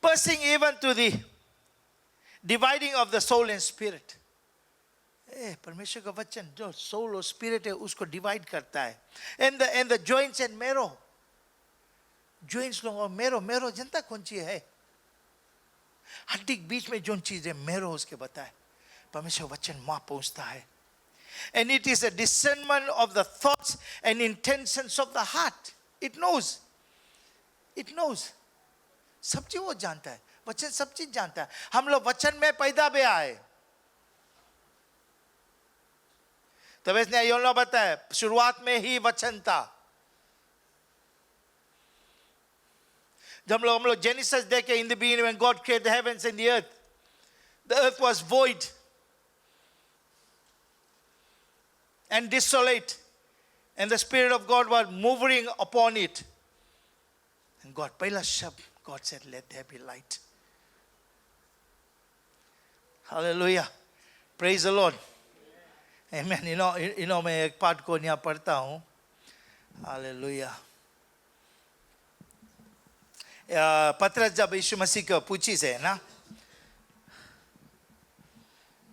piercing even to the dividing of the soul and spirit। परमेश्वर का वचन जो soul और spirit है उसको divide करता है। And the joints and मेरो, जॉइंट्स लोग और मेरो जनता कौन सी है, हड्डी के बीच में जो चीज है मेरो, उसके बताए परमेश्वर वचन वहां पहुंचता है। And it is a discernment of the thoughts and intentions of the heart. It knows, सब चीज वो जानता है, वचन सब चीज जानता है। हम लोग वचन में पैदा भी आए, तब इसने यूहन्ना बताया शुरुआत में ही वचन था। जब हम लोग जेनेसिस देखे, in the beginning when God created the heavens and the earth was void and desolate, and the spirit of God was moving upon it, and God, पहला शब्द God said, let there be light। Hallelujah, praise the Lord, amen। मैं एक पाठ को यहाँ पढ़ता हूँ। Hallelujah. पतरस जब यीशु मसीह को पूछी से ना,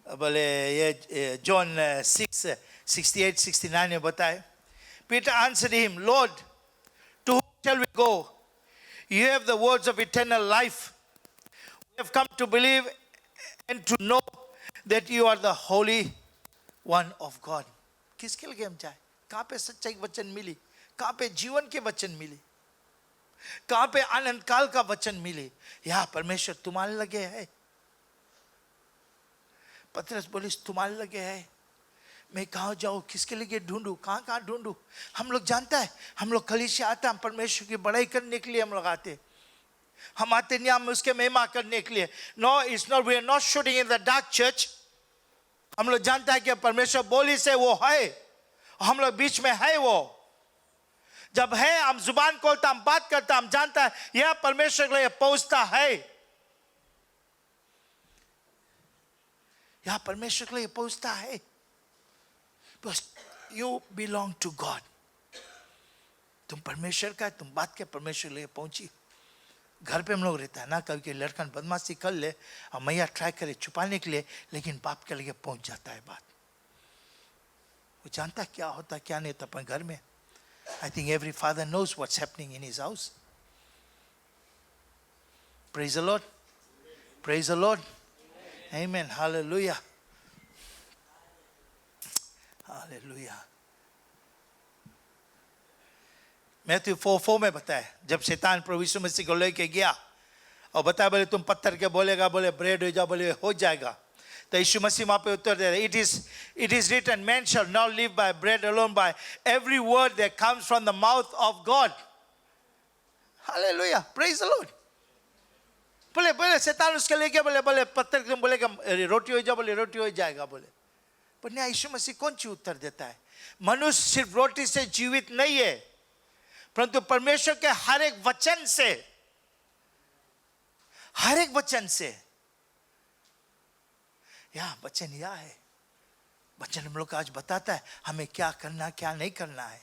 बोले ये जॉन 6:68-69 में बताए, Peter answered him, Lord, to whom shall we go? You have the words of eternal life. We have come to believe and to know that you are the Holy One of God। किसके लिए हम जाए? कहाँ पे सच्चाई वचन मिली, कहाँ पे जीवन के वचन मिली, कहाँ पे अनंत काल का वचन मिले? यहाँ परमेश्वर तुम्हारे लगे है। पतरस बोले तुम्हारे लगे है, मैं कहाँ जाऊँ, किसके लिए ढूंढूं, कहाँ ढूंढूं? हम लोग जानता है, हम लोग कलीसिया आते, हम परमेश्वर की बड़ाई करने के लिए हम लोग आते, हम आते नहीं हम उसके महिमा करने के लिए। No, it's not, we are not shooting in the dark church. हम लोग जानता है कि परमेश्वर बोली से वो है, हम लोग बीच में है। वो जब है हम जुबान खोलता, हम बात करता, हम जानता है यह परमेश्वर के लिए पहुंचता है, यह परमेश्वर के लिए पहुंचता है। Because you belong to God, तुम परमेश्वर का है, तुम बात के परमेश्वर ले पहुंची। घर पे हम लोग रहता है ना, कभी कभी लड़का बदमाशी कर ले और मैया ट्राई करे छुपाने के लिए, लेकिन बाप के लिए पहुंच जाता है बात। वो जानता है क्या होता क्या नहीं होता अपने घर में। I think every father knows what's happening in his house. Praise the Lord, praise the Lord, amen, hallelujah, hallelujah. Matthew 4:4 में बताया, जब शैतान प्रभु यीशु मसीह को लेके गया और बताया बोले तुम पत्थर के बोलेगा, बोले ब्रेड हो जा, बोले हो जाएगा। तो यीशु मसीह वहां पे उत्तर दे रहे, it is written, man shall not live by bread alone, by every word that comes from the mouth of God. Hallelujah, praise the Lord. बोले बोले शैतान उसके लेके बोले बोले पत्थर तुम बोलेगा रोटी हो जा, बोले रोटी हो जाएगा बोले। पर नहीं, यीशु मसीह कौन सी उत्तर देता है? मनुष्य सिर्फ रोटी से जीवित नहीं है, परंतु परमेश्वर के हर एक वचन से, हर एक वचन से। या वचन या है, वचन हम लोग आज बताता है हमें क्या करना क्या नहीं करना है।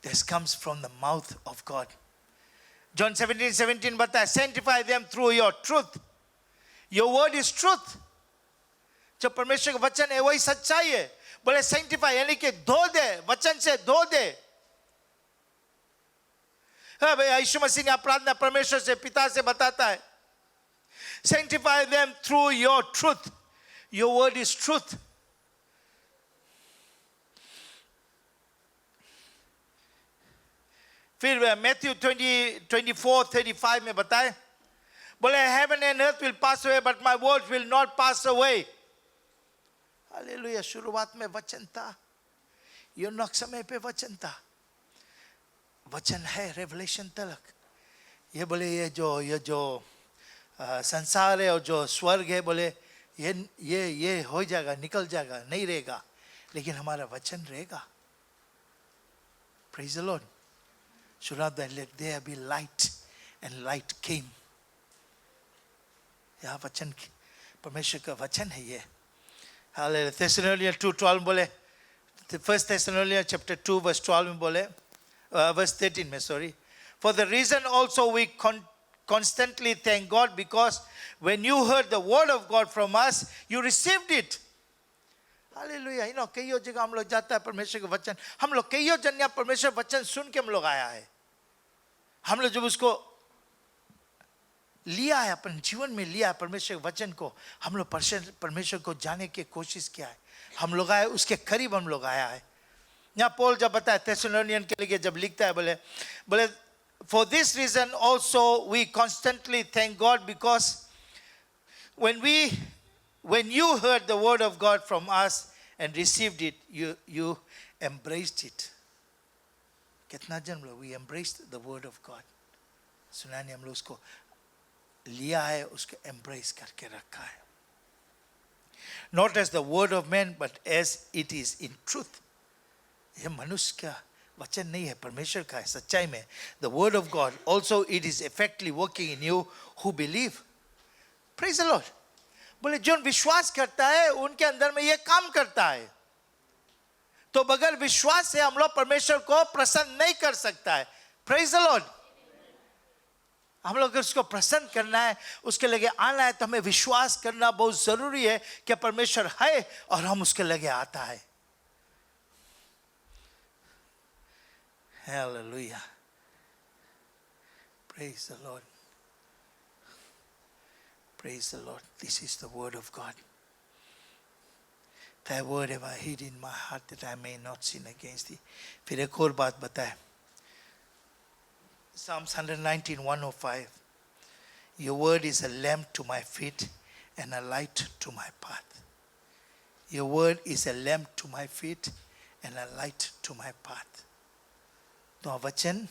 This comes from the mouth of God. John 17:17 बताया, sanctify them through your truth. Your word is truth. जो परमेश्वर का वचन है वही सच्चाई है। बोले sanctify यानी कि धो दे, वचन से धो दे। हाँ भाई, यीशु मसीह ने प्रार्थना परमेश्वर से, पिता से बताता है, sanctify them through your truth. Your word is truth. फिर मैथ्यू 24:35 में बताए, बोले heaven and earth will pass away but my words will not pass away. Hallelujah. शुरुआत में वचन था, यूनोक समय पे वचन था, वचन है रेवलेशन तक। ये बोले ये जो संसार है और जो स्वर्ग है, बोले ये हो जाएगा, निकल जाएगा, नहीं रहेगा, लेकिन हमारा वचन रहेगा। Praise the Lord. सुना that let there be light and light came. यह वचन परमेश्वर का वचन है ये। Hallelujah. Thessalonians 2:12 बोले, 1 Thessalonians chapter 2 verse 12 में बोले, verse 13 में sorry. For the reason also we constantly thank God, because when you heard the word of God from us, you received it. Hallelujah. You know, कईयों जगह हम लोग जाता है परमेश्वर का वचन, हम लोग कईयों जन परमेश्वर वचन सुन के हम लोग आया है। हम लोग जब उसको लिया है, अपन जीवन में लिया है परमेश्वर के वचन को, हम लोग परमेश्वर को जाने की कोशिश किया है, हम लोग आए उसके करीब, हम लोग आया है। यहाँ पौल जब बताया थेसलोनियन के लिए, जब लिखता है बोले for this reason also we constantly thank God, because when you heard the word of God from us and received it, you embraced it. कितना जन लोग we embraced the word of God, सुनाने हम लोग उसको लिया है, उसको embrace करके रखा है। Not as the word of man but as it is in truth. ये मनुष्य का वचन नहीं है, परमेश्वर का है सच्चाई में। The word of God also it is effectively working in you who believe. Praise the Lord. बोले जो विश्वास करता है उनके अंदर में ये काम करता है। तो बगैर विश्वास से हम लोग परमेश्वर को प्रसन्न नहीं कर सकता है। Praise the Lord. हम लोग उसको प्रसन्न करना है, उसके लगे आना है, तो हमें विश्वास करना बहुत जरूरी है कि परमेश्वर है और हम उसके लगे आता है। Hallelujah. Praise the Lord. Praise the Lord. This is the word of God. Thy word have I hid in my heart that I may not sin against thee. फिर एक और बात बताए, Psalms 119:105. Your word is a lamp to my feet and a light to my path. Your word is a lamp to my feet and a light to my path. तो वचन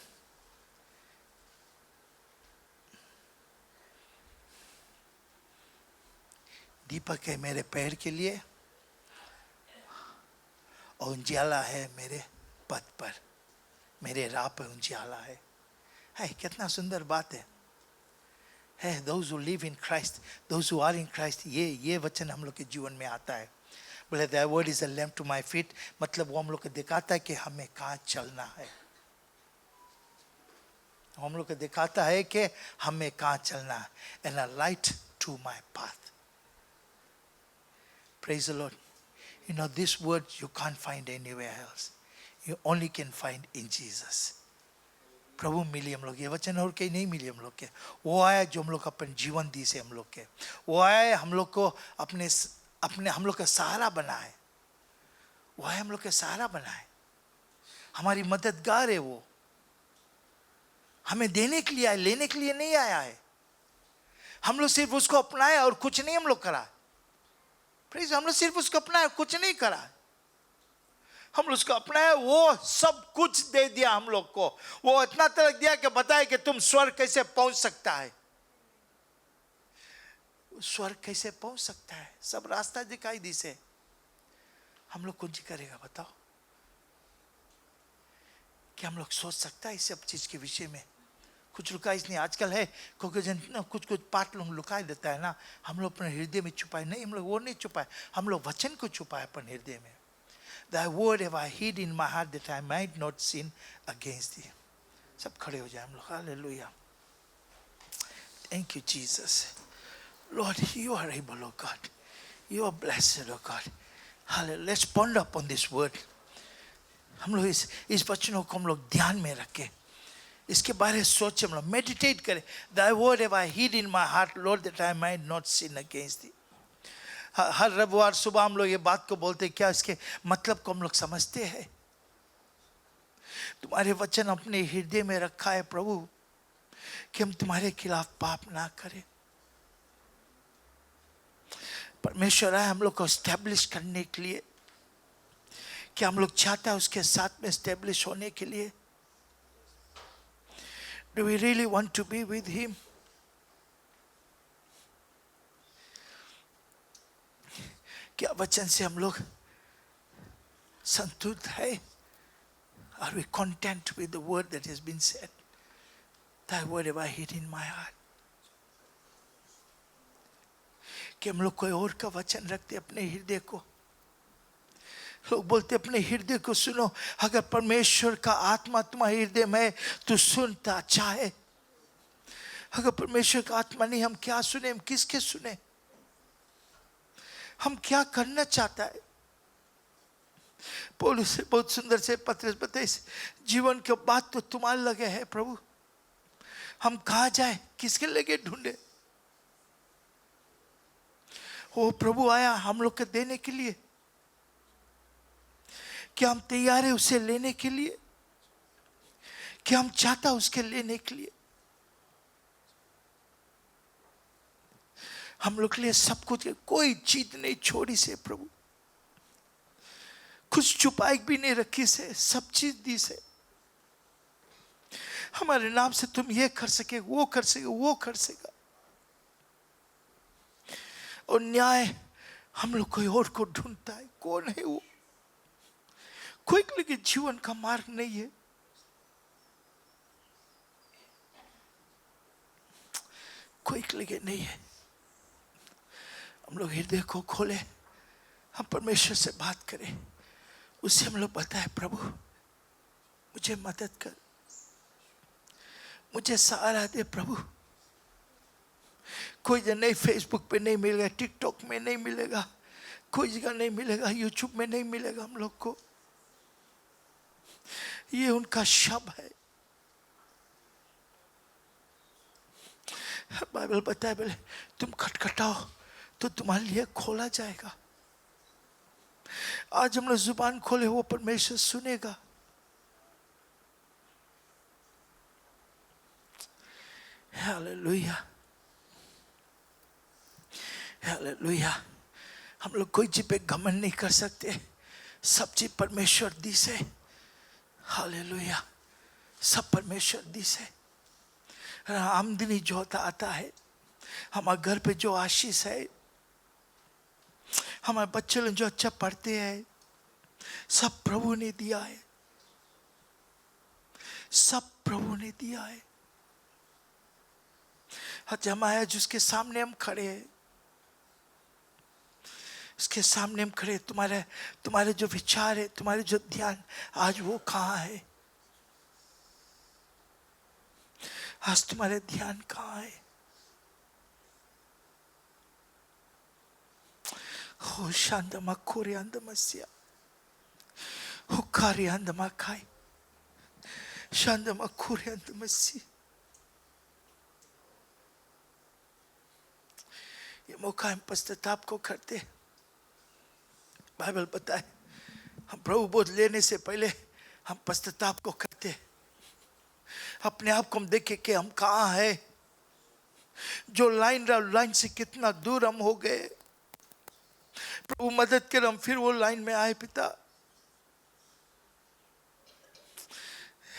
दीपक है मेरे पैर के लिए और उजियाला है मेरे पथ पर, मेरे राह पर उजियाला है। कितना सुंदर बात है। Those who live in Christ, those who are in Christ, ये वचन हम लोग के जीवन में आता है। बोले Thy word is a lamp to my feet, मतलब वो हम लोग को दिखाता है कि हमें कहाँ चलना है, हम लोग को दिखाता है कि हमें कहाँ चलना है, and a light to my path. Praise the Lord. You know, this word you can't find anywhere else. You only can find in Jesus. प्रभु मिली हम लोग, ये वचन और कहीं नहीं मिली हम लोग के. वो आया जो हम लोग अपन जीवन दी से हम लोग के. वो आया हम लोग को अपने हम लोग का सहारा बनाए. वो आया हम लोग का सहारा बनाए. हमारी मददगार है वो. हमें देने के लिए आया, लेने के लिए नहीं आया है. हम लोग सिर्फ उसको अपनाए और कुछ नहीं हम लोग करा. प्लीज हम लोग सिर्फ उसको अपनाए, कुछ नहीं करा. हम लोग उसको अपनाए, वो सब कुछ दे दिया हम लोग को. वो इतना तक दिया कि बताए कि तुम स्वर्ग कैसे पहुंच सकता है. स्वर्ग कैसे पहुंच सकता है, सब रास्ता दिखाई दी से. हम लोग कुछ करेगा बताओ. कि हम लोग सोच सकता है इस सब चीज के विषय में. कुछ लुकाई नहीं आजकल है, क्योंकि कुछ पाठ लोग लुकाई देता है ना. हम लोग अपने हृदय में छुपाए नहीं, हम लोग वो नहीं छुपाए, हम लोग वचन को छुपाए अपने हृदय में. Thy word have I hid in my heart that I might not sin against thee. सब खड़े हो जाए हम लोग. Hallelujah. Thank you Jesus. Lord, you are able, oh God. You are blessed, oh God. Hallelujah. Let's ponder upon this word. हम लोग इस वचनों को हम लोग ध्यान में रखें, इसके बारे में सोचें, हम लोग मेडिटेट करें. Thy word have I hid in my heart, Lord, that I might not sin against thee. हर रविवार सुबह हम लोग ये बात को बोलते हैं. क्या इसके मतलब को हम लोग समझते हैं? तुम्हारे वचन अपने हृदय में रखा है प्रभु, कि हम तुम्हारे खिलाफ पाप ना करें. परमेश्वर है हम लोग को एस्टेब्लिश करने के लिए, कि हम लोग चाहता है उसके साथ में एस्टेब्लिश होने के लिए. Do we really want to be with him? क्या वचन से हम लोग संतुष्ट है? Are we content with the word that has been said? Thy word have I hid in my heart. कि हम लोग कोई और का वचन रखते अपने हृदय को. लोग बोलते अपने हृदय को सुनो. अगर परमेश्वर का आत्मा तुम्हारे हृदय में, तो सुनता अच्छा है. अगर परमेश्वर का आत्मा नहीं, हम क्या सुने, हम किसके सुने, हम क्या करना चाहता है. पौलुस से बहुत सुंदर से पत्रस बताए, जीवन के बाद तो तुम्हारे लगे है प्रभु, हम कहाँ जाए, किसके लगे ढूंढे. वो प्रभु आया हम लोग को देने के लिए. क्या हम तैयार है उसे लेने के लिए? क्या हम चाहता उसके लेने के लिए? हम लोग के लिए सब कुछ, कोई चीज नहीं छोड़ी से प्रभु, कुछ छुपाई भी नहीं रखी से, सब चीज दी से. हमारे नाम से तुम ये कर सके, वो कर सके, वो कर सकेगा. और न्याय हम लोग कोई और को ढूंढता है. कौन है वो? कोई के लिए जीवन का मार्ग नहीं है. कोई के लिए नहीं है. हम लोग हृदय को खोले, हम परमेश्वर से बात करें, उससे हम लोग बताए प्रभु मुझे मदद कर, मुझे सहारा दे प्रभु. कोई जगह नहीं, फेसबुक पे नहीं मिलेगा, टिकटॉक में नहीं मिलेगा, कोई जगह नहीं मिलेगा, यूट्यूब में नहीं मिलेगा हम लोग को. ये उनका शब्द है. बाइबल बताए बोले तुम खटखटाओ तो तुम्हारे लिए खोला जाएगा. आज हम लोग जुबान खोले, वो परमेश्वर सुनेगा. Hallelujah, hallelujah. हम लोग कोई चीज पे घमंड नहीं कर सकते, सब चीज परमेश्वर दी से. हालेलुया, सब परमेश्वर दी से. आमदनी जो आता है, हमारे घर पे जो आशीष है, हमारे बच्चे लोग जो अच्छा पढ़ते हैं, सब प्रभु ने दिया है. सब प्रभु ने दिया है. आज हम आया जिसके सामने हम खड़े हैं, उसके सामने हम खड़े, तुम्हारे तुम्हारे जो विचार है, तुम्हारे जो ध्यान, आज वो कहाँ है? आज तुम्हारे ध्यान कहाँ है? हो शांतमा कोरियांदमस्या, हो कार्यांदमा खाई, शांतमा कोरियांदमस्या। ये मौका हम पश्चाताप को करते। बाइबल बताए हम प्रभु बोध लेने से पहले हम पश्चाताप को करते। अपने आप को हम देखे कि हम कहाँ हैं, जो लाइन रहा लाइन से कितना दूर हम हो गए। प्रभु मदद कर हम फिर वो लाइन में आए पिता।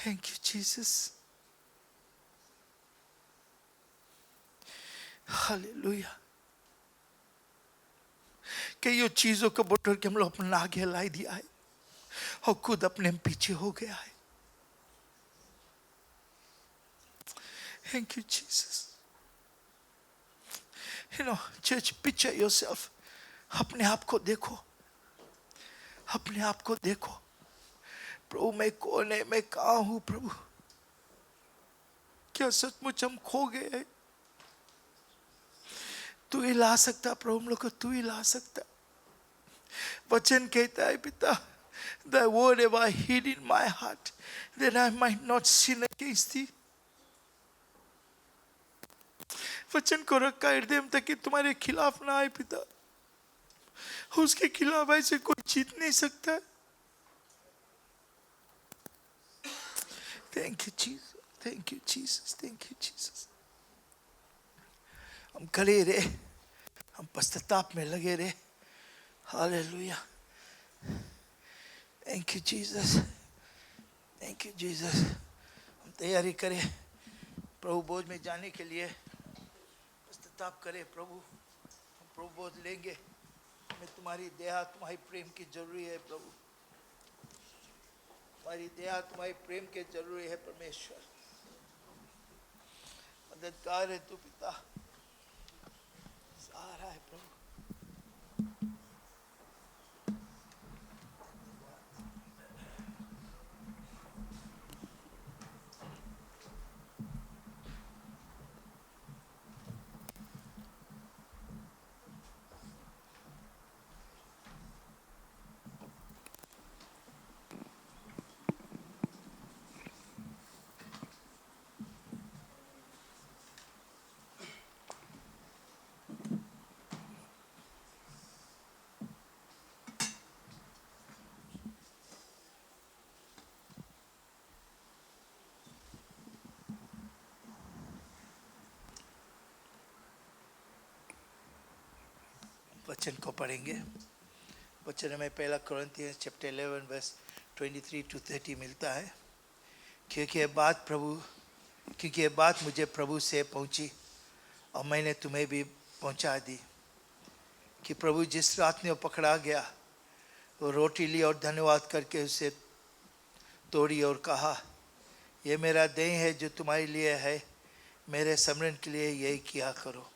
Thank you Jesus, hallelujah. कई चीजों को बटोर के हम लोग अपना आगे ला दिया है और खुद अपने पीछे हो गया है। Thank you Jesus. You know, church, picture yourself. अपने आप को देखो, अपने आप को देखो। प्रभु मैं कौन है, मैं कहाँ हूँ प्रभु? क्या सचमुच हम खो गए हैं? तू ही ला सकता प्रभु, हम लोग को तू ही ला सकता। वचन कहता है पिता, Thy word have I hid in my heart that I might not sin against thee. वचन को रखा हृदय में ताकि तुम्हारे खिलाफ ना आए पिता। उसके खिलाफ ऐसे कोई जीत नहीं सकता। Thank you Jesus, thank you Jesus, thank you Jesus. हम खड़े रहे, हम पश्चाताप में लगे रहे। Hallelujah, thank you Jesus, thank you Jesus. हम तैयारी करें प्रभु बोझ में जाने के लिए। पश्चाताप करें प्रभु, हम प्रभु बोझ लेंगे। हमें तुम्हारी दया, तुम्हारी प्रेम की जरूरी है प्रभु। तुम्हारी दया, तुम्हारी प्रेम की जरूरी है परमेश्वर। मददगार है तू पिता, सहारा है प्रभु। वचन को पढ़ेंगे। वचन में पहला कोरिन्थियंस चैप्टर 11 वर्स 23 to 30 मिलता है। क्योंकि ये बात मुझे प्रभु से पहुंची और मैंने तुम्हें भी पहुंचा दी कि प्रभु जिस रात में वो पकड़ा गया, वो रोटी ली और धन्यवाद करके उसे तोड़ी और कहा, यह मेरा देह है जो तुम्हारे लिए है, मेरे स्मरण के लिए यही किया करो।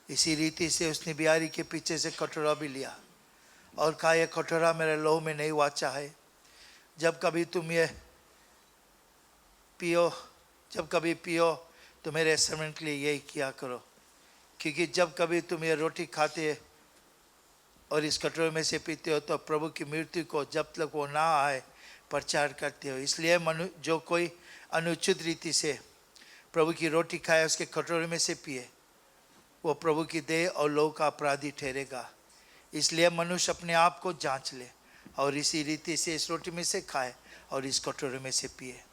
इसी रीति से उसने बियारी के पीछे से कटोरा भी लिया और कहा, यह कटोरा मेरे लहू में नहीं वाचा है। जब कभी पियो तो मेरे स्मरण के लिए यही किया करो। क्योंकि जब कभी तुम ये रोटी खाते और इस कटोरे में से पीते हो तो प्रभु की मृत्यु को जब तक वो ना आए प्रचार करते हो। इसलिए जो कोई अनुचित रीति से प्रभु की रोटी खाए, उसके कटोरे में से पिए, वो प्रभु की देह और लहू का अपराधी ठहरेगा। इसलिए मनुष्य अपने आप को जांच ले और इसी रीति से इस रोटी में से खाए और इस कटोरे में से पिए।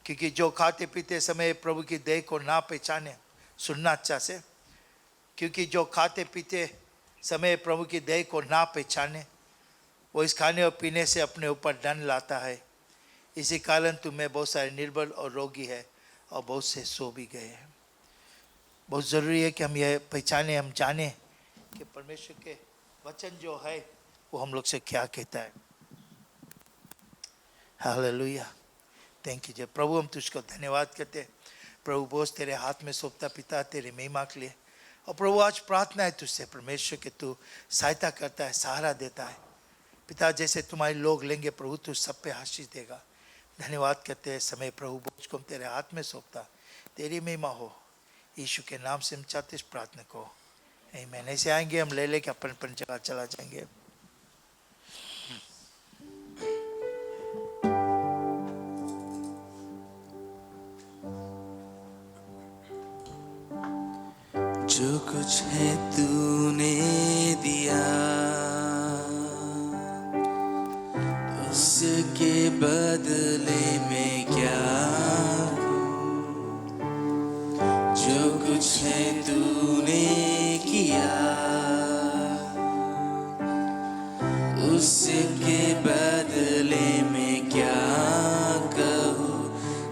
क्योंकि जो खाते पीते समय प्रभु की देह को ना पहचाने, सुनना अच्छा से, क्योंकि जो खाते पीते समय प्रभु की देह को ना पहचाने, वो इस खाने और पीने से अपने ऊपर दंड लाता है। इसी कारण तुम्हें बहुत सारे निर्बल और रोगी है और बहुत से सो भी गए हैं। बहुत ज़रूरी है कि हम यह पहचाने, हम जाने कि परमेश्वर के वचन जो है वो हम लोग से क्या कहता है। Hallelujah, thank you. जय प्रभु, हम तुझको धन्यवाद करते हैं। प्रभु बोझ तेरे हाथ में सौंपता पिता, तेरे महिमा के लिए और प्रभु आज प्रार्थना है तुझसे परमेश्वर कि तू सहायता करता है, सहारा देता है पिता। जैसे तुम्हारे लोग लेंगे प्रभु तू सब पे आशीष देगा। धन्यवाद करते हैं समय प्रभु बोझ को हम तेरे हाथ में सौंपता, तेरी महिमा हो यीशु के नाम से हम चाहते इस प्रार्थना को। आमीन। ऐसे आएंगे हम ले लेके अपन अपन जगह चला जाएंगे। जो कुछ है तूने दिया उसके बदले में क्या दूं? जो कुछ है तूने किया उसके बदले में क्या कहूँ?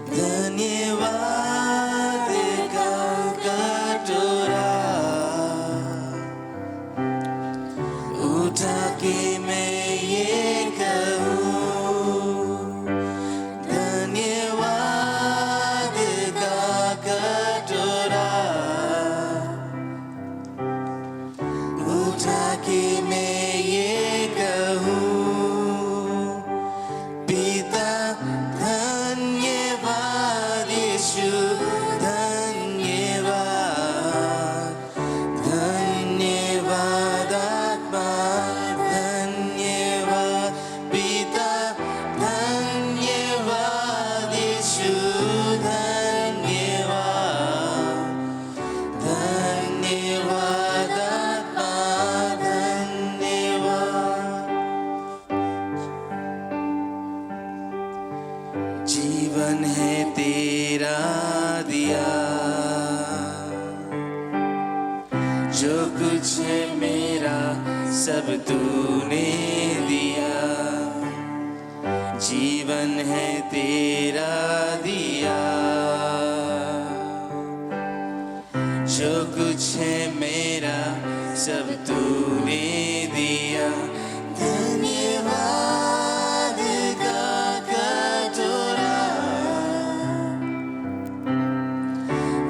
धन्यवाद का कटोरा उठा के मैं ये कहूँ, धन्यवाद का कटोरा उठा के मैं ये कहूँ, पिता धन्यवाद यीशु धन्यवाद, धन्यवाद आत्मा धन्यवाद, पिता धन्यवाद यीशु धन्यवाद, धन्यवाद आत्मा धन्यवाद। जीवन है तेरा दिया जो कुछ है मेरा सब तूने दिया, जीवन है तेरा दिया जो कुछ है मेरा सब तूने दिया, धन्यवाद का कटोरा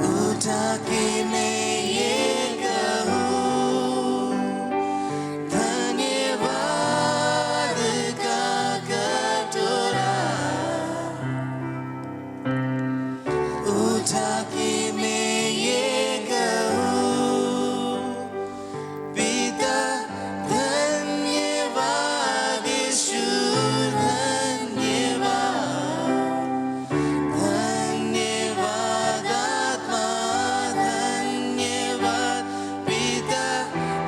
उठा के मैं ये कहूँ, धन्यवाद का कटोरा उठा के मैं ये कहूँ, पिता धन्यवाद यीशु धन्यवाद, धन्यवाद आत्मा धन्यवाद, पिता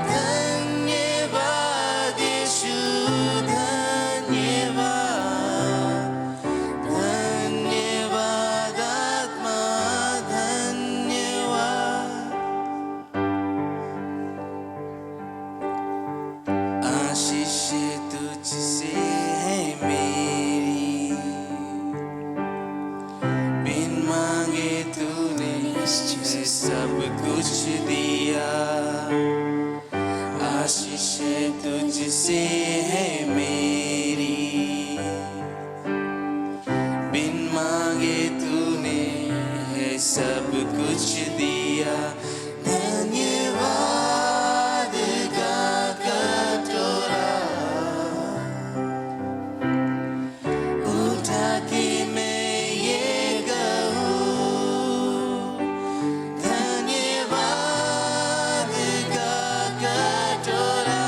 धन्यवाद यीशु धन्यवाद, धन्यवाद आत्मा धन्यवाद। आशीष तुझसे है मेरी, बिन मांगे तूने मुझे सब कुछ दिया। आशीष तुझसे है मेरी, बिन मांगे तूने है सब कुछ दिया, धन्यवाद का कटोरा उठा के मैं ये कहूँ, धन्यवाद का कटोरा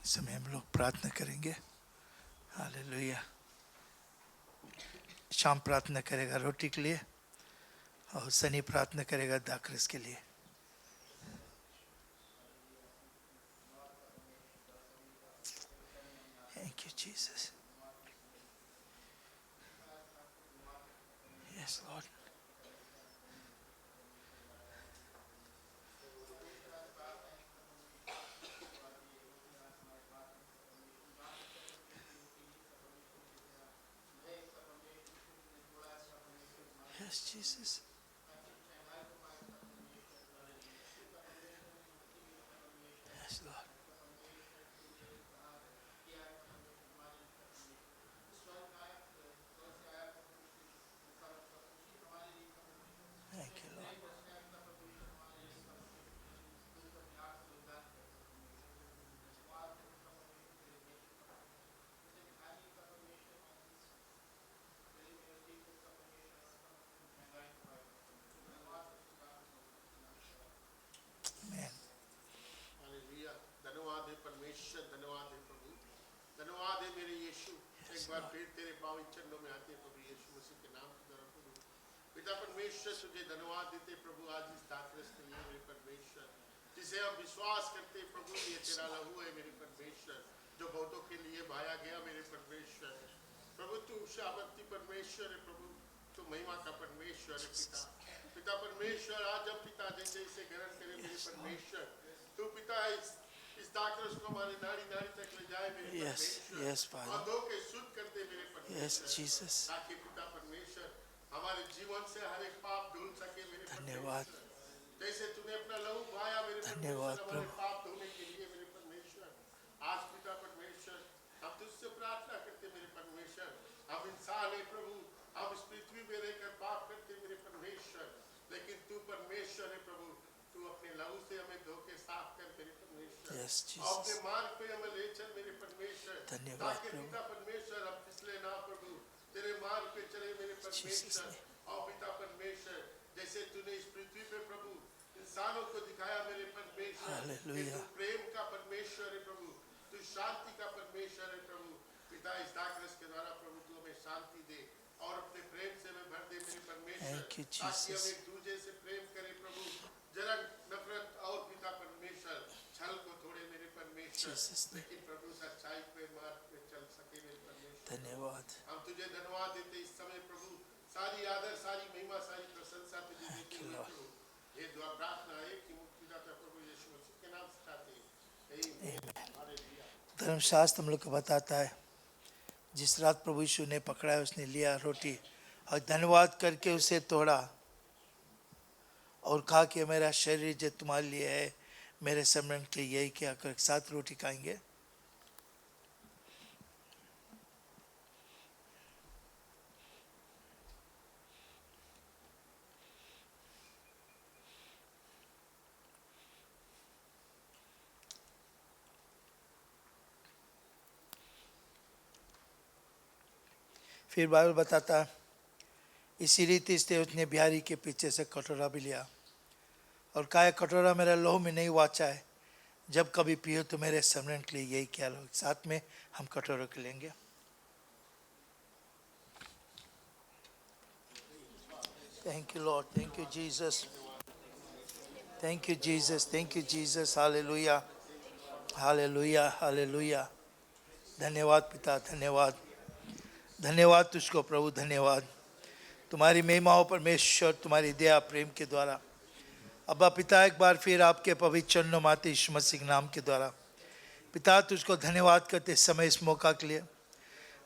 इस समय हम लोग प्रार्थना करेंगे। हालेलुया। शाम प्रार्थना करेगा रोटी के लिए और सनी प्रार्थना करेगा दाखरस के लिए। Thank you, Jesus. Yes, Lord. Yes, Jesus. Yes, Lord. Thank you, Lord. Amen. Hallelujah. धन्यवाद है परमेश्वर, धन्यवाद है प्रभु, धन्यवाद है मेरे यीशु। एक बार फिर तेरे पावन चरणों में आते हैं प्रभु यीशु मसीह के नाम के द्वारा प्रभु। पिता परमेश्वर तुझे धन्यवाद देते प्रभु आज इस दाखरस के लिए मेरे परमेश्वर, जिसे हम विश्वास करते प्रभु ये तेरा लहू है मेरे परमेश्वर, जो बहुतों के लिए बहाया गया मेरे परमेश्वर। प्रभु तू शाबती परमेश्वर है प्रभु, तू महिमा का परमेश्वर है पिता। पिता परमेश्वर आज हम पिता जैसे इसे ग्रहण करें मेरे परमेश्वर, तू पिता इस दाखरस को हमारे नाड़ी नाड़ी तक ले जाए मेरे Yes, परमेश्वर, yes, Father. और धो के शुद्ध कर दे मेरे Yes, परमेश्वर, Jesus. ताकि पिता परमेश्वर हमारे जीवन से हर एक पाप धुल सके मेरे धन्यवाद। परमेश्वर। जैसे तूने अपना लहू बहाया मेरे धन्यवाद, परमेश्वर हमारे प्रभु। पाप धोने के लिए मेरे परमेश्वर, आज पिता परमेश्वर हम तुझसे प्रार्थना करते मेरे परमेश्वर। हम इंसान है प्रभु, हम इस पृथ्वी में रहकर पाप करते मेरे परमेश्वर, लेकिन तू परमेश्वर है प्रभु, तू अपने लहू से हमें धो के साफ कर मेरे परमेश्वर। Yes, और अपने Jesus. मार्ग पे हमें ले चल मेरे परमेश्वर, धन्यवाद, ताकि प्रभु। पिता परमेश्वर हम फिसले ना प्रभु, तेरे मार्ग पे चले मेरे परमेश्वर। name. और पिता परमेश्वर जैसे तूने इस पृथ्वी पे प्रभु इंसानों को दिखाया मेरे परमेश्वर, कि हालेलुया। तू प्रेम का परमेश्वर है प्रभु, तू शांति का परमेश्वर है प्रभु। पिता इस दाखरस के द्वारा प्रभु तू हमें शांति दे और अपने प्रेम से हमें भर दे मेरे परमेश्वर, Thank you, ताकि हम Jesus. एक दूसरे से प्रेम करें प्रभु, जलन नफरत और पिता परमेश्वर छल को थोड़े मेरे परमेश्वर, Jesus name. लेकिन प्रभु सच्चाई पे मार्ग पे चल सके मेरे परमेश्वर। धन्यवाद। हम तुझे धन्यवाद देते इस समय प्रभु, सारी आदर सारी महिमा सारी प्रशंसा तुझे देते you, हुए Lord. प्रभु। ये दुआ प्रार्थना है कि मुक्तिदाता प्रभु यीशु मसीह के नाम से चाहते हैं। हालेलुया। धर्मशास्त्र हम लोग को बताता है जिस रात प्रभु यीशु ने पकड़ा है उसने लिया रोटी और धन्यवाद करके उसे तोड़ा और कहा कि मेरा शरीर जो तुम्हारे लिए है, मेरे स्मरण के लिए यही क्या कर साथ रोटी खाएंगे। फिर बाइबल बताता है इसी रीति से उसने बिहारी के पीछे से कटोरा भी लिया और कहा कटोरा मेरा लहू में नहीं वाचा है, जब कभी पियो तो मेरे स्मरण के लिए यही क्या लो। साथ में हम कटोरा के लेंगे। Thank you Lord, thank you Jesus, thank you Jesus, thank you Jesus. Hallelujah, hallelujah, hallelujah. धन्यवाद पिता, धन्यवाद, धन्यवाद तुझको प्रभु, धन्यवाद तुम्हारी महिमा हो परमेश्वर, तुम्हारी दया प्रेम के द्वारा। अब्बा पिता एक बार फिर आपके पवित्र चरणों में आते यीशु मसीह के नाम के द्वारा पिता तुझको धन्यवाद करते इस समय इस मौका के लिए।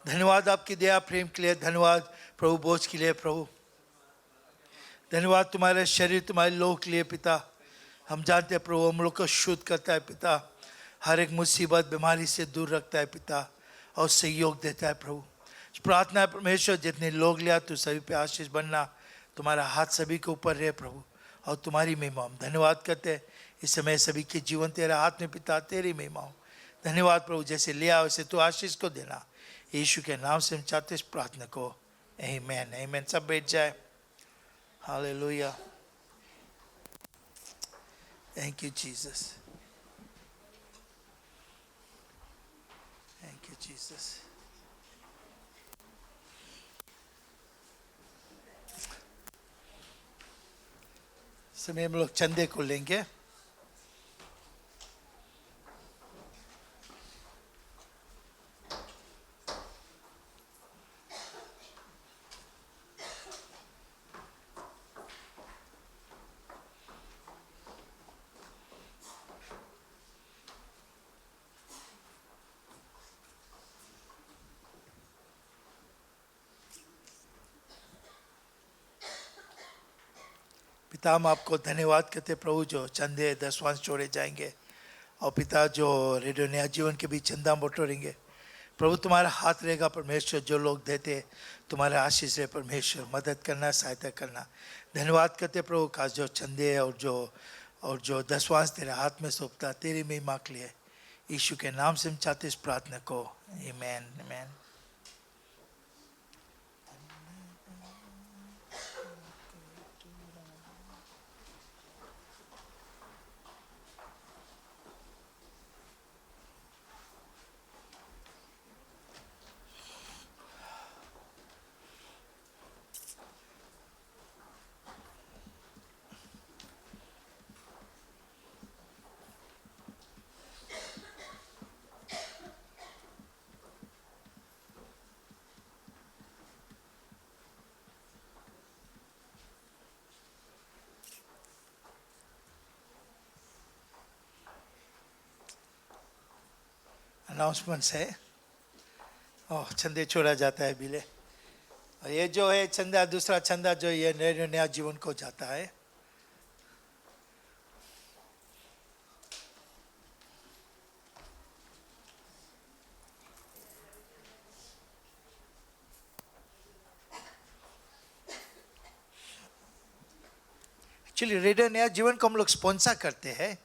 धन्यवाद आपकी दया प्रेम के लिए, धन्यवाद प्रभु बोझ के लिए प्रभु, धन्यवाद तुम्हारे शरीर तुम्हारे लोह के लिए पिता। हम जानते हैं प्रभु हम लोग को शुद्ध करता है पिता, हर एक मुसीबत बीमारी से दूर रखता है पिता और सहयोग देता है प्रभु। प्रार्थना है परमेश्वर जितने लोग लिया तो सभी पे आशीष बनना, तुम्हारा हाथ सभी के ऊपर रहे प्रभु और तुम्हारी महिमा। हम धन्यवाद करते हैं इस समय सभी के जीवन तेरे हाथ में पिता, तेरी महिमा हो। धन्यवाद प्रभु जैसे लिया वैसे तू आशीष को देना, यीशु के नाम से हम चाहते इस प्रार्थना को। आमीन, आमीन। सब बैठ जाए। Hallelujah, thank you Jesus. Jesus. समय हम लोग चंदे को लेंगे। पिता हम आपको धन्यवाद करते प्रभु जो चंदे दसवांश छोड़े जाएंगे और पिता जो रेडियो नया जीवन के भी चंदा बटोरेंगे प्रभु तुम्हारा हाथ रहेगा परमेश्वर। जो लोग देते तुम्हारे आशीष रहे परमेश्वर, मदद करना सहायता करना। धन्यवाद करते प्रभु का जो चंदे और जो दसवांश तेरे हाथ में सौंपता तेरी महिमा के लिए यीशु के नाम से हम चाहते इस प्रार्थना को। आमीन आमीन। अनाउंसमेंट्स है और चंदे छोड़ा जाता है बिले। और ये जो है चंदा, दूसरा चंदा जो ये नया जीवन को जाता है। एक्चुअली रेडियो नया जीवन को हम लोग स्पॉन्सर करते हैं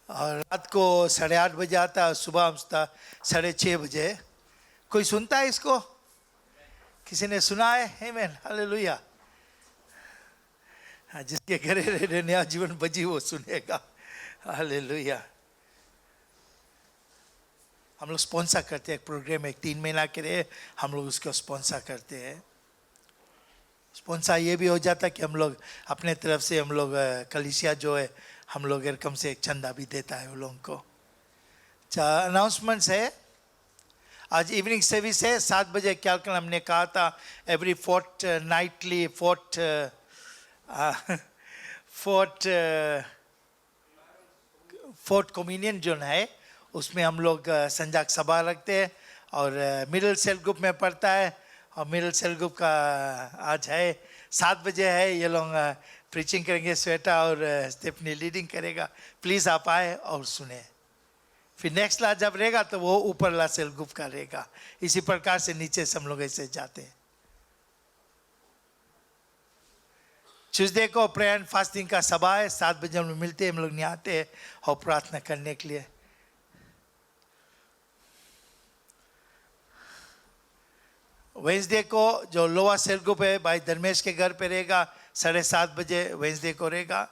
और रात को 8:30 बजे आता है, सुबह हम 6:30 बजे। कोई सुनता है इसको? किसी ने सुना है? आमीन हालेलुया। हाँ, जिसके घर रेडियो नया जीवन बजी वो सुनेगा। हालेलुया। हम लोग स्पॉन्सर करते हैं एक प्रोग्राम, एक 3 महीना के लिए हम लोग उसको स्पॉन्सर करते हैं। स्पॉन्सर ये भी हो जाता है कि हम लोग अपने तरफ से हम लोग कलीसिया जो है हम लोग रकम से एक चंदा भी देता है उन लोगों को। अनाउंसमेंट्स है, आज इवनिंग सर्विस है 7 बजे। क्या कल हमने कहा था एवरी फोर्थ कम्युनियन जो है उसमें हम लोग संजाक सभा रखते हैं और मिडिल सेल ग्रुप में पढ़ता है और मिडिल सेल ग्रुप का आज है 7 बजे है। ये लोग प्रीचिंग करेंगे, श्वेता और स्टेफनी लीडिंग करेगा। प्लीज़ आप आए और सुने। फिर नेक्स्ट क्लास जब रहेगा तो वो ऊपरला सेल ग्रुप का रहेगा। इसी प्रकार से नीचे से हम लोग ऐसे जाते हैं। ट्यूसडे को प्रेयर एंड फास्टिंग का सभा है, 7 बजे हम लोग मिलते हैं, हम लोग नहीं आते हैं और प्रार्थना करने के लिए। वेंसडे को जो लोअर सेल ग्रुप है भाई धर्मेश के घर पे रहेगा, 7:30 बजे वेंसडे को रहेगा।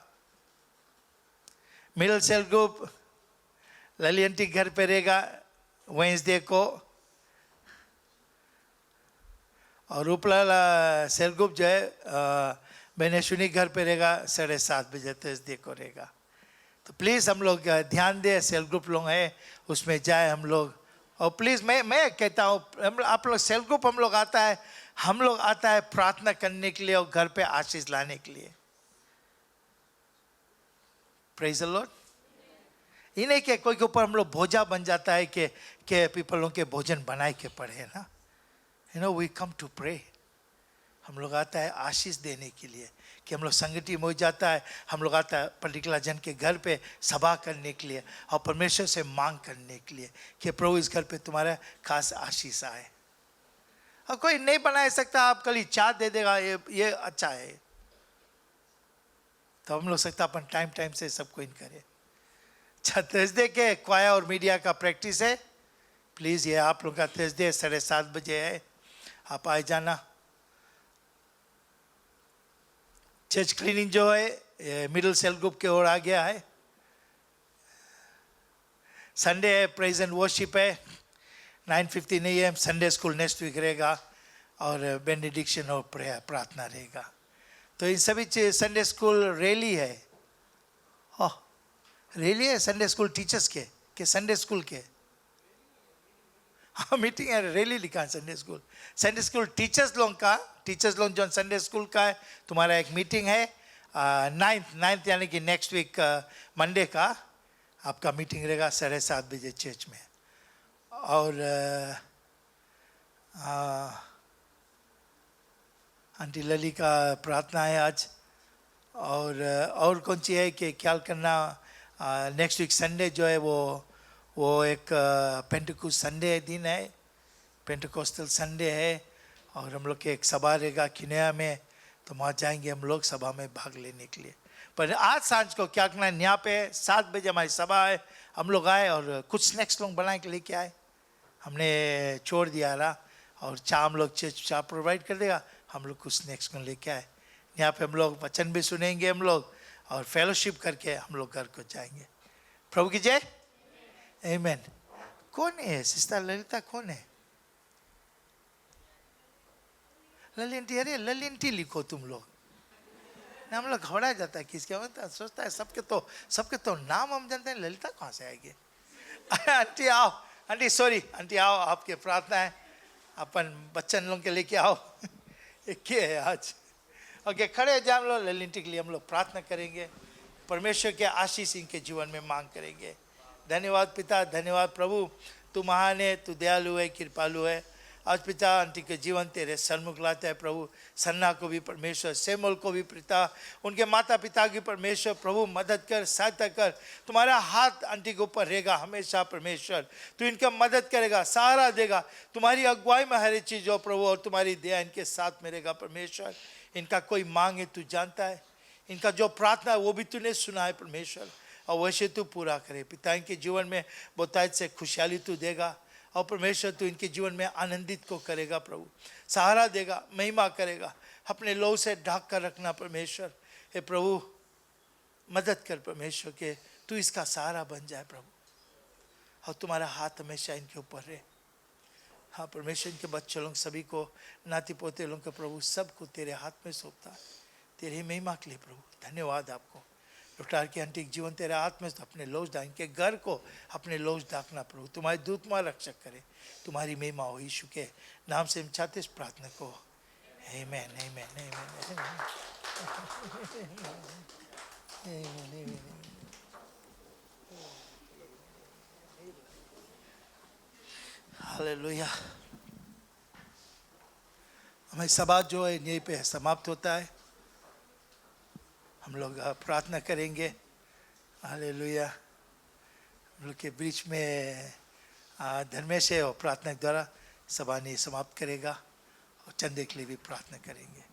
मिडिल सेल ग्रुप ललियंटी घर पे रहेगा वेंसडे को और उपला सेल ग्रुप जो है बेनेशुनी घर पे रहेगा 7:30 बजे थर्सडे को रहेगा। तो प्लीज़ हम लोग ध्यान दें, सेल ग्रुप लोग हैं उसमें जाए हम लोग। और प्लीज़ मैं कहता हूँ आप लोग सेल ग्रुप हम लोग आता है प्रार्थना करने के लिए और घर पे आशीष लाने के लिए। Praise the Lord. ये नहीं कि कोई के ऊपर हम लोग बोझा बन जाता है कि पीपलों के भोजन बनाए के पड़े ना। You know we come to pray. हम लोग आता है आशीष देने के लिए कि हम लोग संगठित हो जाता है। हम लोग आता है पर्टिकुलर जन के घर पे सभा करने के लिए और परमेश्वर से मांग करने के लिए कि प्रभु इस घर पे तुम्हारा खास आशीष आए। और कोई नहीं बना सकता, आप कल ही चाय दे देगा, ये अच्छा है। तो हम लोग सकता अपन टाइम से सबको इन करें। थर्सडे के क्वाया और मीडिया का प्रैक्टिस है। प्लीज़ ये आप लोग का थर्सडे 7:30 बजे है, आप आए जाना। चर्च क्लीनिंग जो है मिडिल सेल ग्रुप के ओर आ गया है। संडे है प्रेज एंड वर्शिप है, 9:15 AM Sunday school next week रहेगा और बेनेडिक्शन और प्रेयर प्रार्थना रहेगा। तो इन सभी संडे स्कूल रैली है। रैली है संडे स्कूल टीचर्स के संडे स्कूल के। हाँ मीटिंग है, रैली लिखा है संडे स्कूल टीचर्स लोग का, टीचर्स लोग जो संडे स्कूल का है, तुम्हारा एक मीटिंग है 9th यानी कि नेक्स्ट वीक मंडे का आपका मीटिंग रहेगा 7:30 बजे चर्च में। और आंटी लली का प्रार्थना है आज। और कौन सी है कि ख्याल करना नेक्स्ट वीक संडे जो है वो एक पेंटिकोस्ट संडे दिन है, पेंटिकोस्टल संडे है। और हम लोग के एक सभा रहेगा किनिया में, तो वहाँ जाएंगे हम लोग सभा में भाग लेने के लिए। पर आज सांझ को क्या करना है, यहाँ पे 7 बजे हमारी सभा है, हम लोग आए और कुछ स्नैक्स लोग बना के लेके आए। हमने छोड़ दिया रहा और चाय हम लोग चाय प्रोवाइड कर देगा, हम लोग कुछ स्नैक्स को लेके आए। यहाँ पे हम लोग वचन भी सुनेंगे हम लोग और फेलोशिप करके हम लोग घर को जाएंगे। प्रभु की जय, आमीन। कौन है सिस्टर ललिता, कौन है? ललिंटी, अरे ललिंटी लिखो तुम लोग, हम लोग घबरा जाता है किसके मतलब, सोचता है सबके तो नाम हम जानते हैं, ललिता कहाँ से आएगी? आंटी आओ, आंटी सॉरी आंटी आओ, आपके प्रार्थना है, अपन बच्चन लोग के लेके आओ। क्या है आज? ओके खड़े जाम लो, ललिंटी के लिए हम लोग प्रार्थना करेंगे, परमेश्वर के आशीष इनके जीवन में मांग करेंगे। धन्यवाद पिता, धन्यवाद प्रभु, तू महान है, तू दयालु है, कृपालु है। आज पिता आंटी के जीवन तेरे सन्मुख लाता है प्रभु, सन्ना को भी परमेश्वर, सेमोल को भी पिता, उनके माता पिता की परमेश्वर प्रभु मदद कर, सहायता कर। तुम्हारा हाथ आंटी के ऊपर रहेगा हमेशा परमेश्वर, तू इनका मदद करेगा, सहारा देगा, तुम्हारी अगुवाई में हर चीज़ हो प्रभु, और तुम्हारी दया इनके साथ में रहेगा परमेश्वर। इनका कोई मांग है तू जानता है, इनका जो प्रार्थना है वो भी तूने सुना है परमेश्वर, और वैसे तू पूरा करे पिता। इनके जीवन में बहुतायत से खुशहाली तू देगा, और परमेश्वर तू इनके जीवन में आनंदित को करेगा प्रभु, सहारा देगा, महिमा करेगा, अपने लहू से ढक कर रखना परमेश्वर। हे प्रभु मदद कर परमेश्वर के तू इसका सहारा बन जाए प्रभु, और तुम्हारा हाथ हमेशा इनके ऊपर रहे। हाँ परमेश्वर, इनके बच्चों लोग सभी को, नाती पोते लोग के प्रभु सबको तेरे हाथ में सौंपता है, तेरी महिमा के लिए प्रभु। धन्यवाद आपको। लुटार की आंटी जीवन तेरे हाथ में, अपने लौज डाल, इनके घर को अपने लौज डाकना प्रभु, तुम्हारे दूतमा रक्षक करे, तुम्हारी महिमा हो यीशु के नाम से हम चाहते इस प्रार्थना को। आमीन, आमीन, आमीन, आमीन। हालेलुया। हमारी सभा जो है यहीं पे समाप्त होता है, हम लोग प्रार्थना करेंगे। हालेलुया। हम लोग के बीच में धर्मेश है और प्रार्थना के द्वारा सभा ने समाप्त करेगा, और चंदे के लिए भी प्रार्थना करेंगे।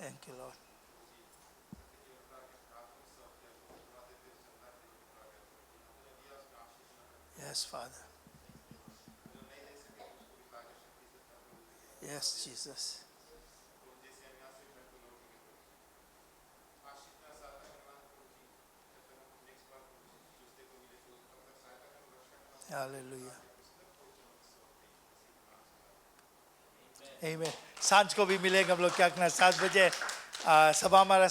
Thank you, Lord. Yes, Father. Yes, Jesus. Hallelujah. Amen. सांझ को भी मिलेंगे हम लोग क्या करना 7 बजे सभा हमारा